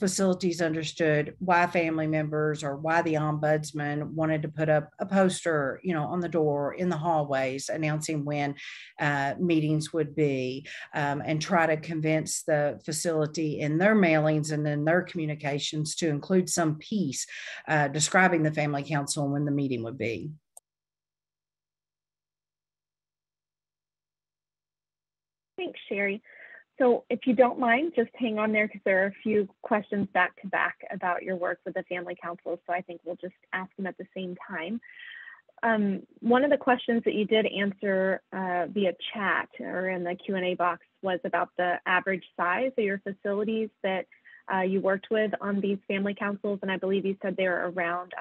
facilities understood why family members or why the ombudsman wanted to put up a poster, on the door, in the hallways, announcing when meetings would be, and try to convince the facility in their mailings and in their communications to include some piece describing the family council and when the meeting would be. Thanks, Sherry. So if you don't mind, just hang on there because there are a few questions back to back about your work with the family council. So I think we'll just ask them at the same time. One of the questions that you did answer via chat or in the Q&A box was about the average size of your facilities that you worked with on these family councils. And I believe you said they were around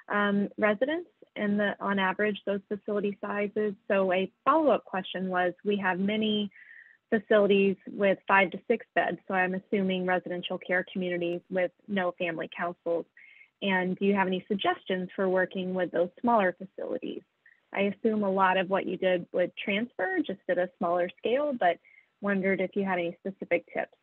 100 residents and on average, those facility sizes. So a follow-up question was, we have many facilities with 5 to 6 beds. So I'm assuming residential care communities with no family councils. And do you have any suggestions for working with those smaller facilities? I assume a lot of what you did would transfer just at a smaller scale, but wondered if you had any specific tips.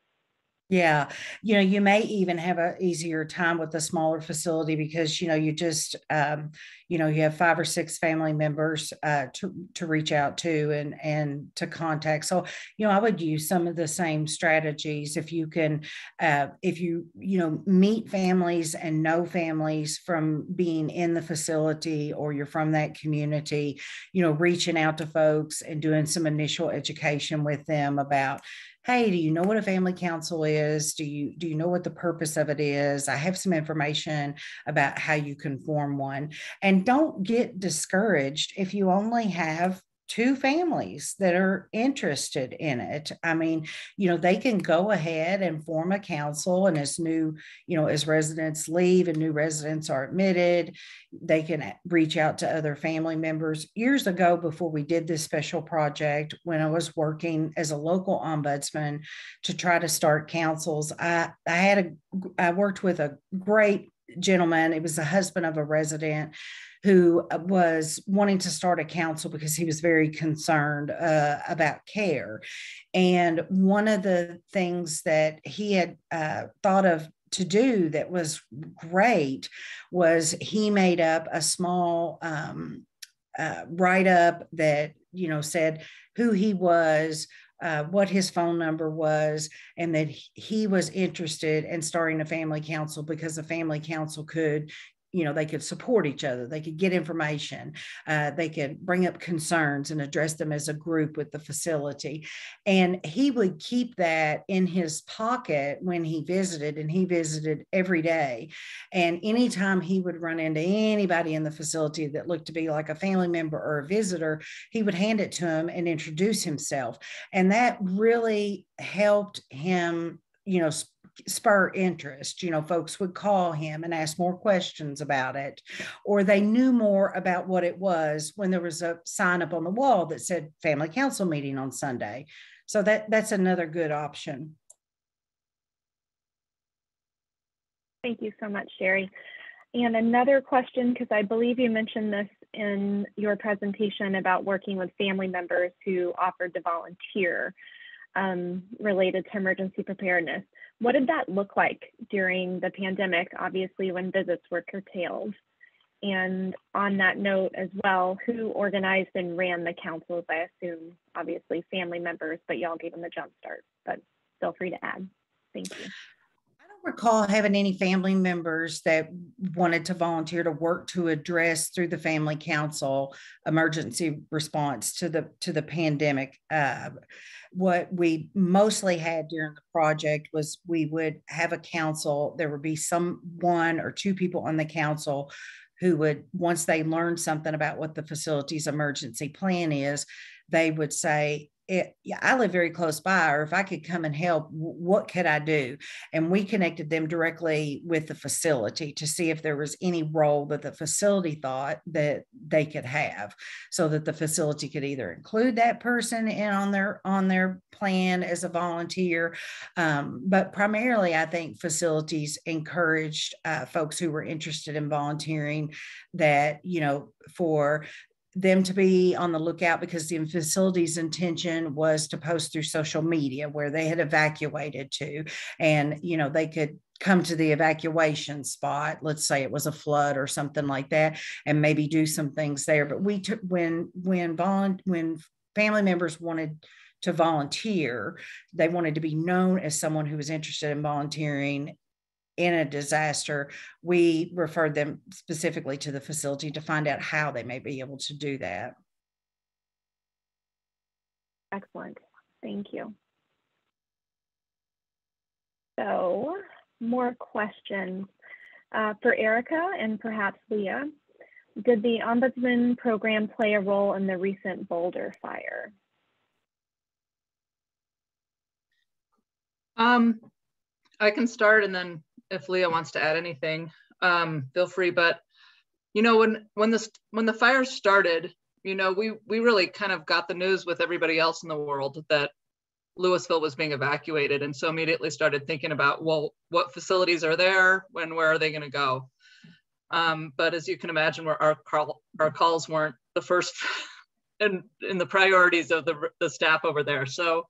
Yeah, you may even have an easier time with a smaller facility because, you just, you have 5 or 6 family members to reach out to and to contact. So, I would use some of the same strategies if you can, if you meet families and know families from being in the facility or you're from that community, reaching out to folks and doing some initial education with them about, hey, do you know what a family council is? Do you know what the purpose of it is? I have some information about how you can form one. And don't get discouraged if you only have 2 families that are interested in it. I mean, they can go ahead and form a council, and as as residents leave and new residents are admitted, they can reach out to other family members. Years ago, before we did this special project, when I was working as a local ombudsman to try to start councils, I worked with a great gentleman. It was the husband of a resident who was wanting to start a council because he was very concerned about care. And one of the things that he had thought of to do that was great was he made up a small write-up that, said who he was, what his phone number was, and that he was interested in starting a family council because a family council could, they could support each other. They could get information. They could bring up concerns and address them as a group with the facility. And he would keep that in his pocket when he visited, and he visited every day. And anytime he would run into anybody in the facility that looked to be like a family member or a visitor, he would hand it to him and introduce himself. And that really helped him, spur interest. Folks would call him and ask more questions about it, or they knew more about what it was when there was a sign up on the wall that said family council meeting on Sunday. So that's another good option. Thank you so much, Sherry. And another question, because I believe you mentioned this in your presentation about working with family members who offered to volunteer related to emergency preparedness. What did that look like during the pandemic, obviously when visits were curtailed? And on that note as well, who organized and ran the councils? I assume obviously family members, but y'all gave them a jump start, but feel free to add. Thank you. I don't recall having any family members that wanted to volunteer to work to address through the family council emergency response to the pandemic. What we mostly had during the project was we would have a council. There would be some 1 or 2 people on the council who would, once they learned something about what the facility's emergency plan is, they would say, yeah, I live very close by, or if I could come and help, what could I do? And we connected them directly with the facility to see if there was any role that the facility thought that they could have, so that the facility could either include that person in on their plan as a volunteer. But primarily, I think facilities encouraged folks who were interested in volunteering that, for them to be on the lookout, because the facility's intention was to post through social media where they had evacuated to, and they could come to the evacuation spot, let's say it was a flood or something like that, and maybe do some things there. But we took when family members wanted to volunteer, they wanted to be known as someone who was interested in volunteering in a disaster. We referred them specifically to the facility to find out how they may be able to do that. Excellent. Thank you. So, more questions for Erica and perhaps Leah. Did the Ombudsman program play a role in the recent Boulder fire? I can start, and then if Leah wants to add anything, feel free. But when the fire started, we really kind of got the news with everybody else in the world that Louisville was being evacuated, and so immediately started thinking about, well, what facilities are there, and where are they going to go? But as you can imagine, our calls weren't the first in the priorities of the staff over there. So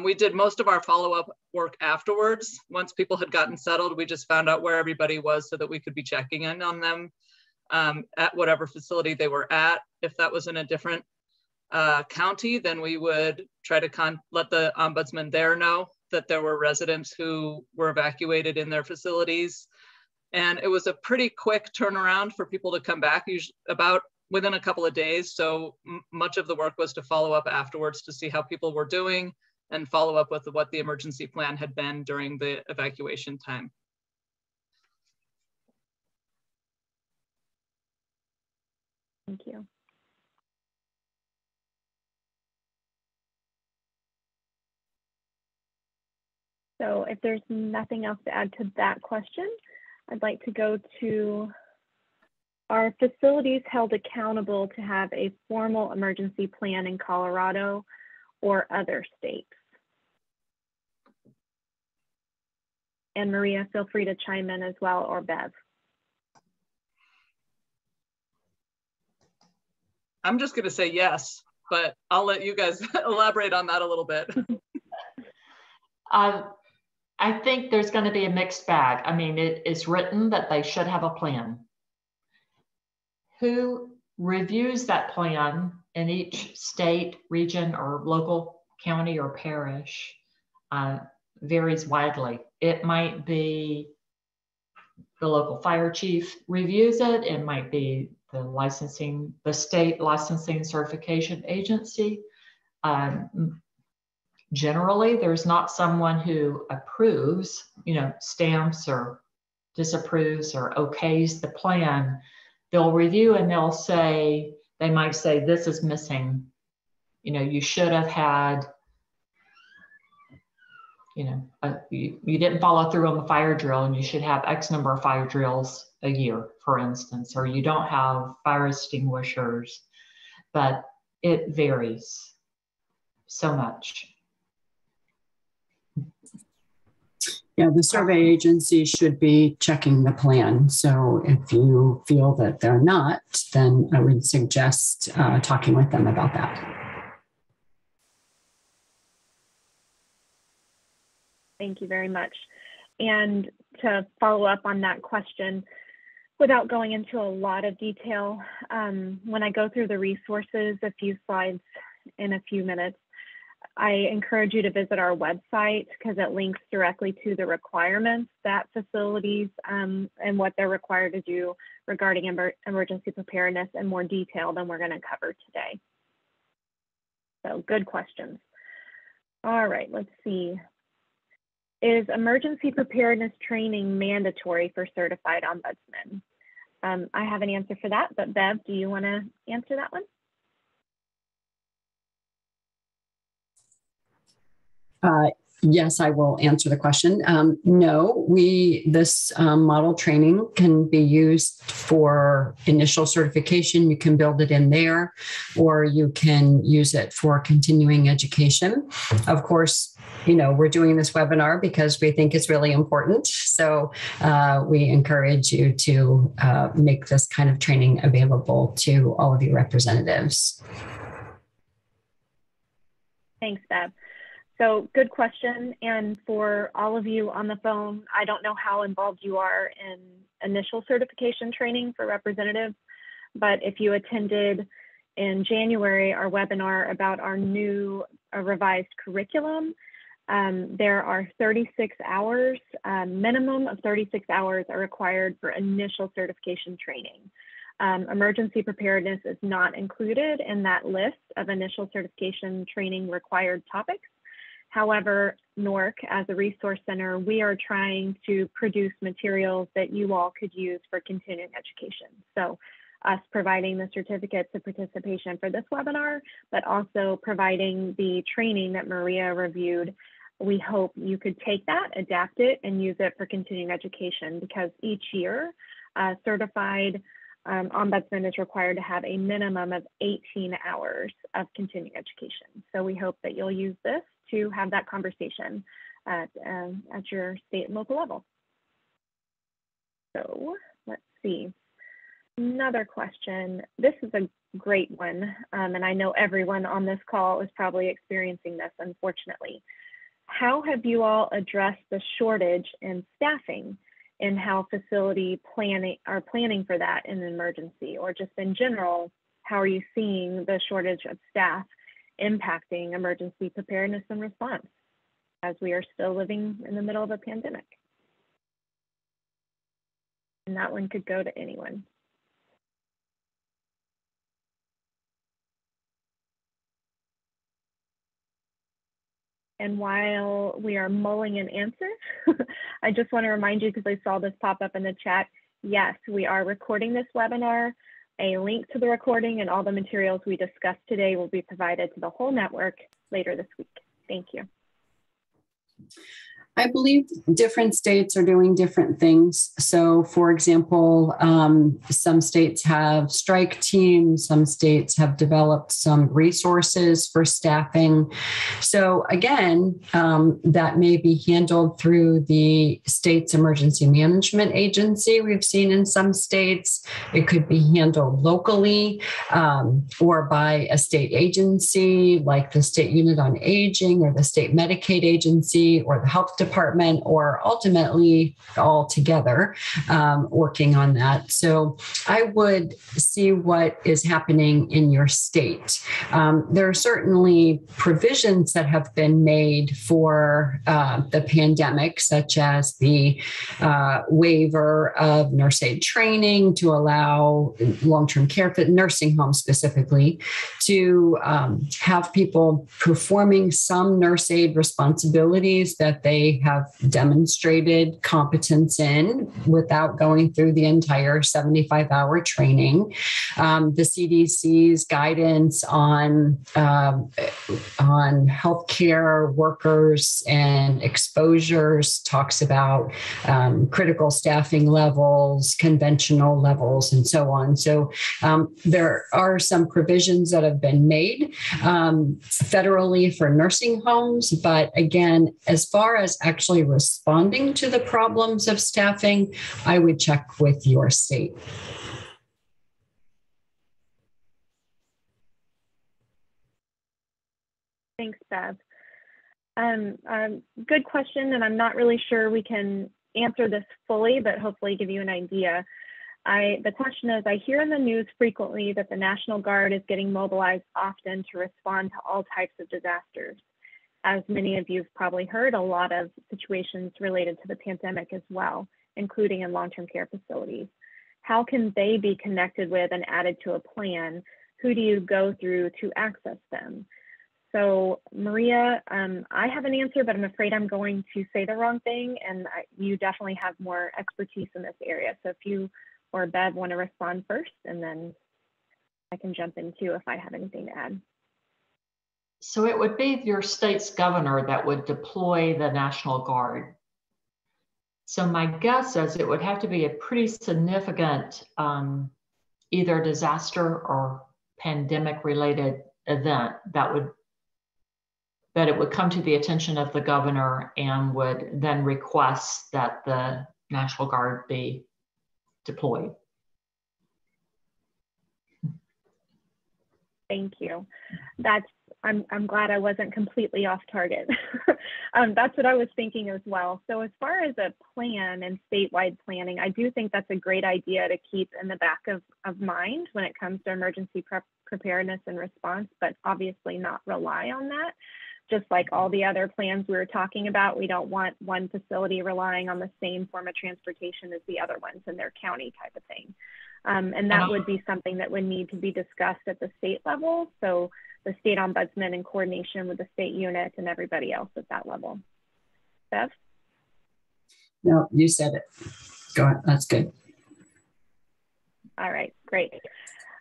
we did most of our follow-up work afterwards. Once people had gotten settled, we just found out where everybody was so that we could be checking in on them at whatever facility they were at. If that was in a different county, then we would try to let the ombudsman there know that there were residents who were evacuated in their facilities. And it was a pretty quick turnaround for people to come back, usually about within a couple of days. So much of the work was to follow up afterwards to see how people were doing and follow up with what the emergency plan had been during the evacuation time. Thank you. So if there's nothing else to add to that question, I'd like to go to, are facilities held accountable to have a formal emergency plan in Colorado or other states? And Maria, feel free to chime in as well, or Bev. I'm just going to say yes, but I'll let you guys elaborate on that a little bit. I think there's going to be a mixed bag. I mean, it is written that they should have a plan. Who reviews that plan in each state, region, or local county or parish varies widely. It might be the local fire chief reviews it. It might be the state licensing certification agency. Generally, there's not someone who approves, stamps or disapproves or okays the plan. They'll review and they might say, this is missing. You should have had, you didn't follow through on the fire drill, and you should have X number of fire drills a year, for instance, or you don't have fire extinguishers, but it varies so much. Yeah, the survey agency should be checking the plan. So if you feel that they're not, then I would suggest talking with them about that. Thank you very much. And to follow up on that question, without going into a lot of detail, when I go through the resources, a few slides in a few minutes, I encourage you to visit our website because it links directly to the requirements that facilities and what they're required to do regarding emergency preparedness in more detail than we're going to cover today. So good questions. All right, let's see. Is emergency preparedness training mandatory for certified ombudsmen? I have an answer for that, but Bev, do you want to answer that one? Yes, I will answer the question. No, this model training can be used for initial certification. You can build it in there, or you can use it for continuing education. Of course, we're doing this webinar because we think it's really important. So we encourage you to make this kind of training available to all of your representatives. Thanks, Bev. So good question. And for all of you on the phone, I don't know how involved you are in initial certification training for representatives, but if you attended in January our webinar about our new revised curriculum, there are 36 hours, minimum of 36 hours are required for initial certification training. Emergency preparedness is not included in that list of initial certification training required topics. However, NORC, as a resource center, we are trying to produce materials that you all could use for continuing education. So us providing the certificates of participation for this webinar, but also providing the training that Maria reviewed. We hope you could take that, adapt it, and use it for continuing education, because each year, certified ombudsman is required to have a minimum of 18 hours of continuing education. So we hope that you'll use this to have that conversation at your state and local level. So let's see. Another question. This is a great one, and I know everyone on this call is probably experiencing this, unfortunately. How have you all addressed the shortage in staffing, and how facility are planning for that in an emergency, or just in general, how are you seeing the shortage of staff impacting emergency preparedness and response as we are still living in the middle of a pandemic? And that one could go to anyone. And while we are mulling an answer, I just want to remind you, because I saw this pop up in the chat, yes, we are recording this webinar. A link to the recording and all the materials we discussed today will be provided to the whole network later this week. Thank you. I believe different states are doing different things. So, for example, some states have strike teams, some states have developed some resources for staffing. So again, that may be handled through the state's emergency management agency. We've seen in some states, it could be handled locally or by a state agency like the State Unit on Aging or the State Medicaid Agency or the Health Department, or ultimately all together working on that. So I would see what is happening in your state. There are certainly provisions that have been made for the pandemic, such as the waiver of nurse aid training to allow long-term care, nursing homes specifically, to have people performing some nurse aid responsibilities that they have demonstrated competence in without going through the entire 75-hour training. The CDC's guidance on healthcare workers and exposures talks about critical staffing levels, conventional levels, and so on. So there are some provisions that have been made federally for nursing homes, but again, as far as actually responding to the problems of staffing, I would check with your state. Thanks, Bev. Good question, and I'm not really sure we can answer this fully, but hopefully give you an idea. The question is, I hear in the news frequently that the National Guard is getting mobilized often to respond to all types of disasters. As many of you have probably heard, a lot of situations related to the pandemic as well, including in long-term care facilities. How can they be connected with and added to a plan? Who do you go through to access them? So Maria, I have an answer, but I'm afraid I'm going to say the wrong thing, and you definitely have more expertise in this area. So if you or Bev want to respond first, and then I can jump in too if I have anything to add. So it would be your state's governor that would deploy the National Guard. So my guess is it would have to be a pretty significant either disaster or pandemic related event that it would come to the attention of the governor and would then request that the National Guard be deployed. Thank you. I'm glad I wasn't completely off target. That's what I was thinking as well. So as far as a plan and statewide planning, I do think that's a great idea to keep in the back of mind when it comes to emergency preparedness and response, but obviously not rely on that. Just like all the other plans we were talking about, we don't want one facility relying on the same form of transportation as the other ones in their county type of thing. And that would be something that would need to be discussed at the state level. So the state ombudsman in coordination with the state unit and everybody else at that level. Bev? No, you said it. Go ahead. That's good. All right, great.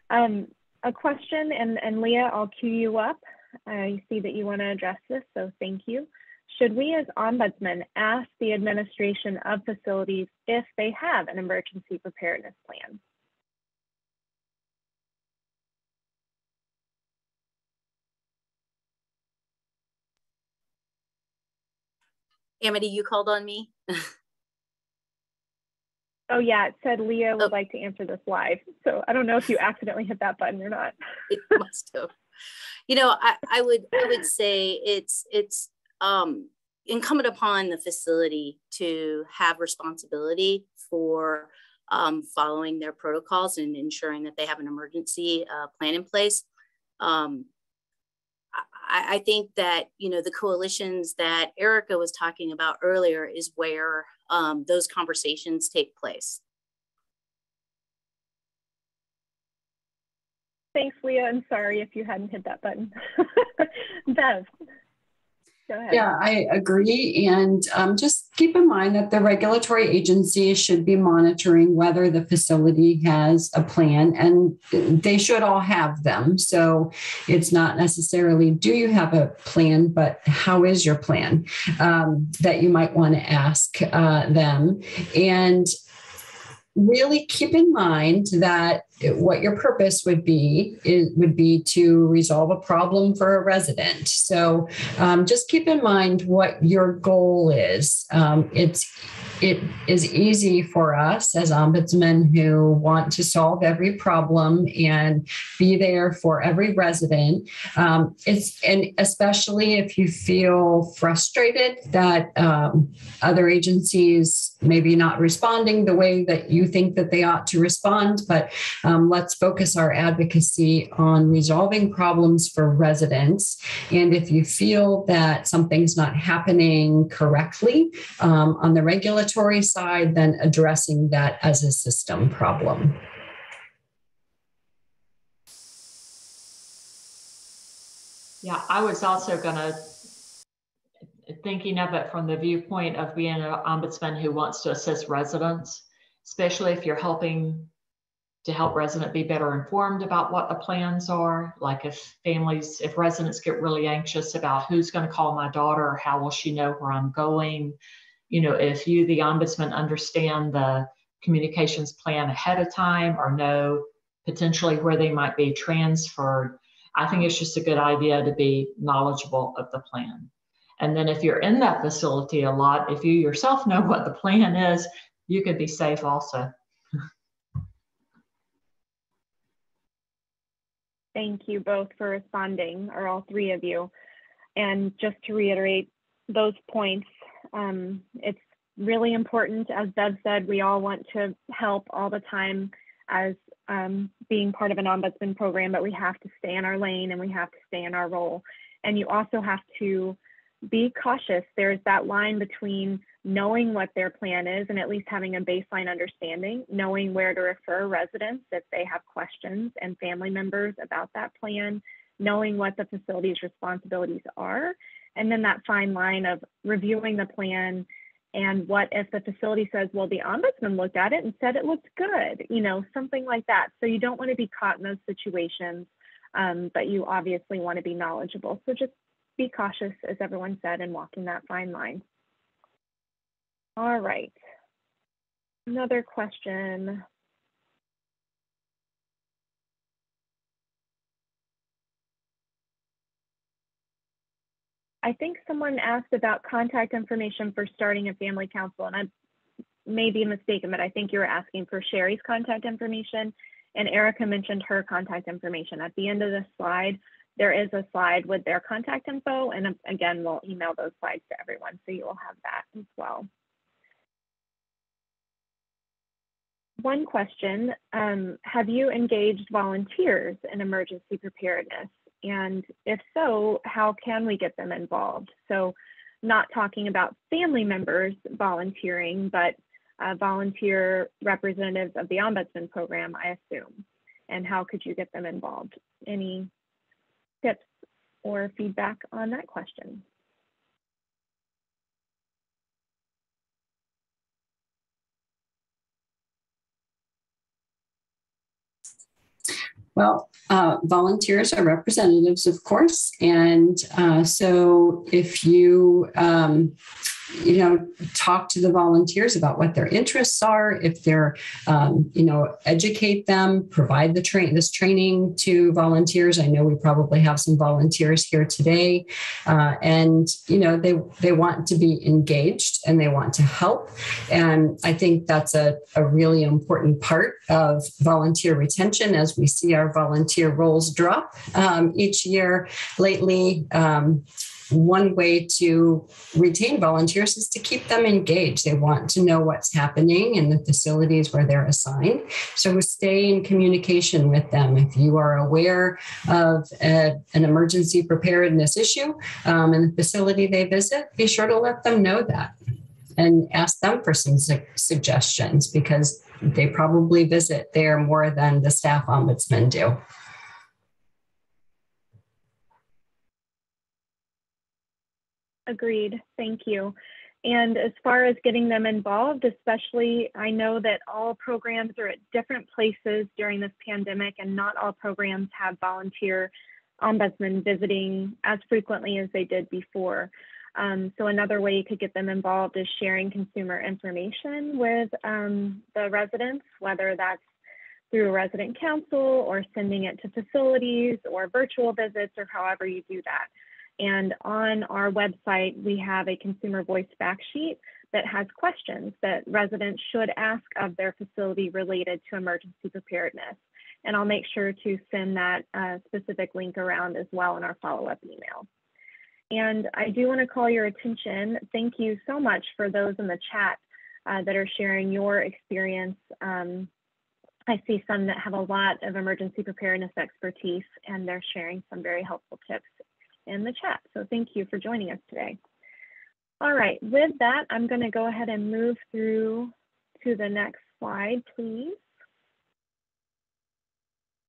A question, and Leah, I'll cue you up. I see that you want to address this, so thank you. Should we as ombudsman ask the administration of facilities if they have an emergency preparedness plan? Amity, you called on me? Oh yeah, it said Leah would like to answer this live. So I don't know if you accidentally hit that button or not. It must have. You know, I would say it's incumbent upon the facility to have responsibility for following their protocols and ensuring that they have an emergency plan in place. I think that, you know, the coalitions that Erica was talking about earlier is where those conversations take place. Thanks, Leah. I'm sorry if you hadn't hit that button. Bev, go ahead. Yeah, I agree. And just keep in mind that the regulatory agency should be monitoring whether the facility has a plan, and they should all have them. So it's not necessarily, do you have a plan, but how is your plan, that you might want to ask them. And really keep in mind that what your purpose would be to resolve a problem for a resident. So just keep in mind what your goal is. It is easy for us as ombudsmen who want to solve every problem and be there for every resident. And especially if you feel frustrated that other agencies maybe not responding the way that you think that they ought to respond, but let's focus our advocacy on resolving problems for residents. And if you feel that something's not happening correctly on the regulatory side, then addressing that as a system problem. Yeah, I was also thinking of it from the viewpoint of being an ombudsman who wants to assist residents, especially if you're helping to help residents be better informed about what the plans are. Like if residents get really anxious about who's going to call my daughter, how will she know where I'm going? You know, if you, the ombudsman, understand the communications plan ahead of time or know potentially where they might be transferred, I think it's just a good idea to be knowledgeable of the plan. And then if you're in that facility a lot, if you yourself know what the plan is, you could be safe also. Thank you both for responding, or all three of you. And just to reiterate those points, it's really important, as Bev said, we all want to help all the time as being part of an ombudsman program, but we have to stay in our lane and we have to stay in our role. And you also have to be cautious. There's that line between knowing what their plan is and at least having a baseline understanding, knowing where to refer residents if they have questions and family members about that plan, knowing what the facility's responsibilities are, and then that fine line of reviewing the plan. And what if the facility says, well, the ombudsman looked at it and said it looked good, you know, something like that. So you don't want to be caught in those situations. but you obviously want to be knowledgeable. So just be cautious, as everyone said, in walking that fine line. All right. Another question. I think someone asked about contact information for starting a family council, and I may be mistaken, but I think you were asking for Sherry's contact information, and Erica mentioned her contact information. At the end of this slide, there is a slide with their contact info, and again, we'll email those slides to everyone, so you will have that as well. One question, have you engaged volunteers in emergency preparedness? And if so, how can we get them involved? So not talking about family members volunteering, but volunteer representatives of the Ombudsman program, I assume. And how could you get them involved? Any tips or feedback on that question? Well, volunteers are representatives, of course, and so if you talk to the volunteers about what their interests are, if they're educate them, provide this training to volunteers. I know we probably have some volunteers here today, and they want to be engaged and they want to help, and I think that's a really important part of volunteer retention as we see our volunteer roles drop each year lately. One way to retain volunteers is to keep them engaged. They want to know what's happening in the facilities where they're assigned. So stay in communication with them. If you are aware of an emergency preparedness issue in the facility they visit, be sure to let them know that and ask them for some suggestions, because they probably visit there more than the staff ombudsmen do. Agreed. Thank you. And as far as getting them involved, especially, I know that all programs are at different places during this pandemic, and not all programs have volunteer ombudsmen visiting as frequently as they did before. So another way you could get them involved is sharing consumer information with the residents, whether that's through a resident council or sending it to facilities or virtual visits, or however you do that. And on our website, we have a consumer voice fact sheet that has questions that residents should ask of their facility related to emergency preparedness. And I'll make sure to send that specific link around as well in our follow-up email. And I do want to call your attention. Thank you so much for those in the chat that are sharing your experience. I see some that have a lot of emergency preparedness expertise, and they're sharing some very helpful tips in the chat. So thank you for joining us today. All right, with that, I'm going to go ahead and move through to the next slide, please.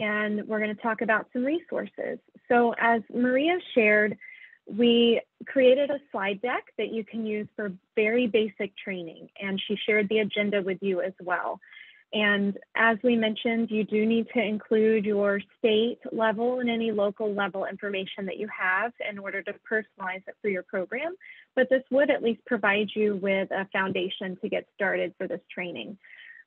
And we're going to talk about some resources. So as Maria shared, we created a slide deck that you can use for very basic training, and she shared the agenda with you as well. And as we mentioned, you do need to include your state level and any local level information that you have in order to personalize it for your program. But this would at least provide you with a foundation to get started for this training.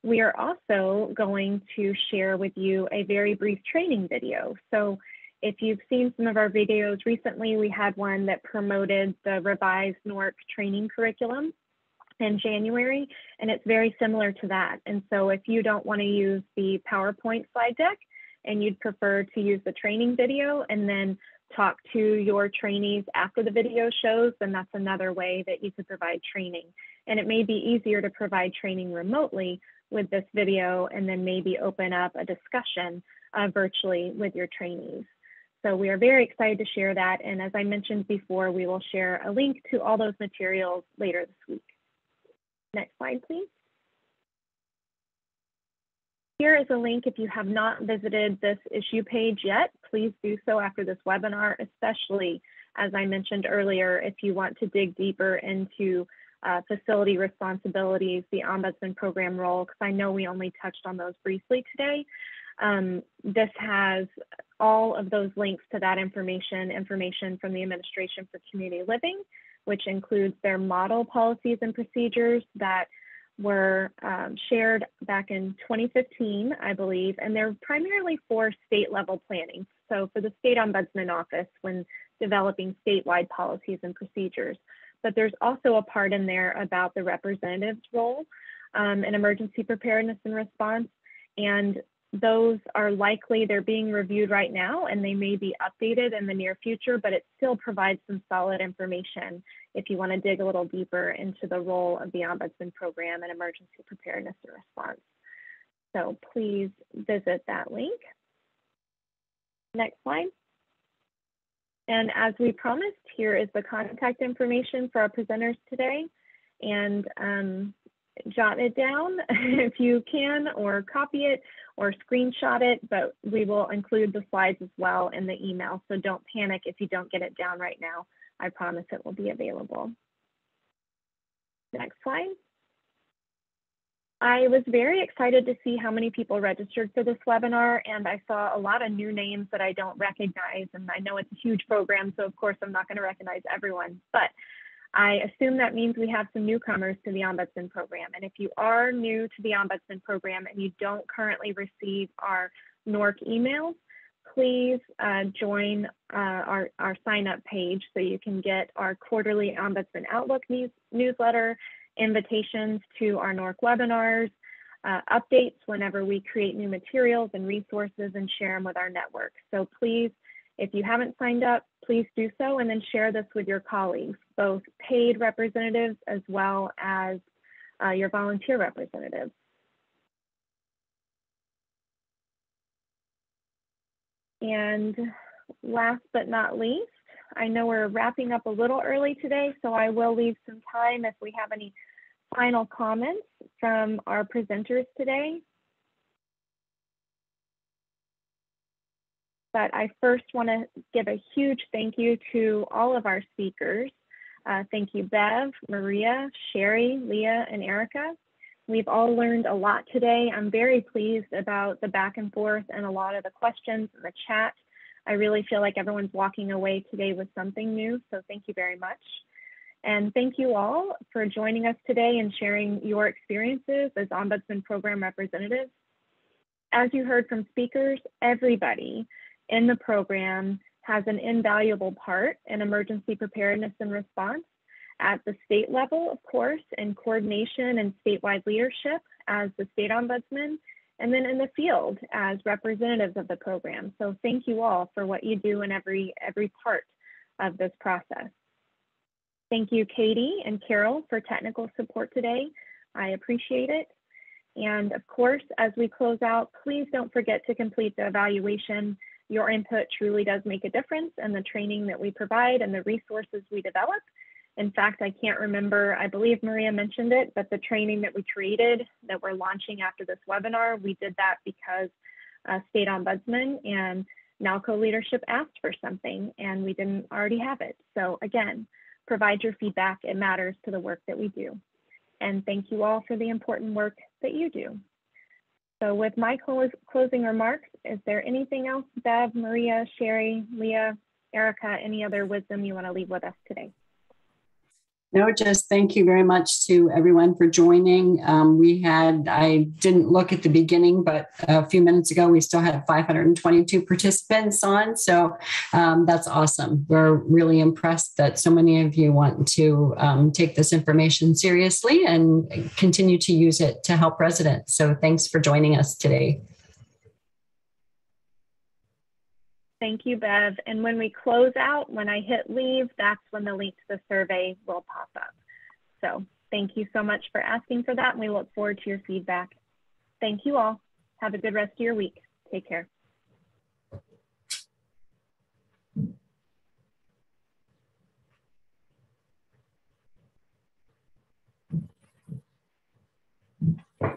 We are also going to share with you a very brief training video. So if you've seen some of our videos recently, we had one that promoted the revised NORC training curriculum in January, and it's very similar to that. And so if you don't want to use the PowerPoint slide deck and you'd prefer to use the training video and then talk to your trainees after the video shows, then that's another way that you could provide training. And it may be easier to provide training remotely with this video and then maybe open up a discussion virtually with your trainees. So we are very excited to share that. And as I mentioned before, we will share a link to all those materials later this week. Next slide, please. Here is a link. If you have not visited this issue page yet, please do so after this webinar, especially, as I mentioned earlier, if you want to dig deeper into facility responsibilities, the Ombudsman program role, because I know we only touched on those briefly today. This has all of those links to that information from the Administration for Community Living, which includes their model policies and procedures that were shared back in 2015, I believe, and they're primarily for state level planning. So for the State Ombudsman Office when developing statewide policies and procedures. But there's also a part in there about the representative's role in emergency preparedness and response. And those are likely, they're being reviewed right now and they may be updated in the near future, but it still provides some solid information if you want to dig a little deeper into the role of the Ombudsman program and emergency preparedness and response. So please visit that link. Next slide. And as we promised, here is the contact information for our presenters today. And jot it down if you can, or copy it or screenshot it, but we will include the slides as well in the email. So don't panic if you don't get it down right now. I promise it will be available. Next slide. I was very excited to see how many people registered for this webinar, and I saw a lot of new names that I don't recognize, and I know it's a huge program, so of course I'm not going to recognize everyone, but I assume that means we have some newcomers to the Ombudsman program. And if you are new to the Ombudsman program and you don't currently receive our NORC emails, please join our sign up page so you can get our quarterly Ombudsman Outlook newsletter, invitations to our NORC webinars, updates whenever we create new materials and resources and share them with our network. So please, if you haven't signed up, please do so and then share this with your colleagues, both paid representatives as well as your volunteer representatives. And last but not least, I know we're wrapping up a little early today, so I will leave some time if we have any final comments from our presenters today. But I first want to give a huge thank you to all of our speakers. Thank you, Bev, Maria, Sherry, Leah, and Erica. We've all learned a lot today. I'm very pleased about the back and forth and a lot of the questions in the chat. I really feel like everyone's walking away today with something new, so thank you very much. And thank you all for joining us today and sharing your experiences as Ombudsman Program representatives. As you heard from speakers, everybody in the program has an invaluable part in emergency preparedness and response at the state level, of course, in coordination and statewide leadership as the state ombudsman, and then in the field as representatives of the program. So thank you all for what you do in every part of this process. Thank you, Katie and Carol, for technical support today. I appreciate it. And of course, as we close out, please don't forget to complete the evaluation. Your input truly does make a difference in the training that we provide and the resources we develop. In fact, I can't remember, I believe Maria mentioned it, but the training that we created that we're launching after this webinar, we did that because State Ombudsman and NALCO leadership asked for something and we didn't already have it. So again, provide your feedback. It matters to the work that we do. And thank you all for the important work that you do. So with my closing remarks, is there anything else, Bev, Maria, Sherry, Leah, Erica, any other wisdom you want to leave with us today? No, just thank you very much to everyone for joining. I didn't look at the beginning, but a few minutes ago, we still had 522 participants on. So that's awesome. We're really impressed that so many of you want to take this information seriously and continue to use it to help residents. So thanks for joining us today. Thank you, Bev. And when we close out, when I hit leave, that's when the link to the survey will pop up. So thank you so much for asking for that, and we look forward to your feedback. Thank you all. Have a good rest of your week. Take care.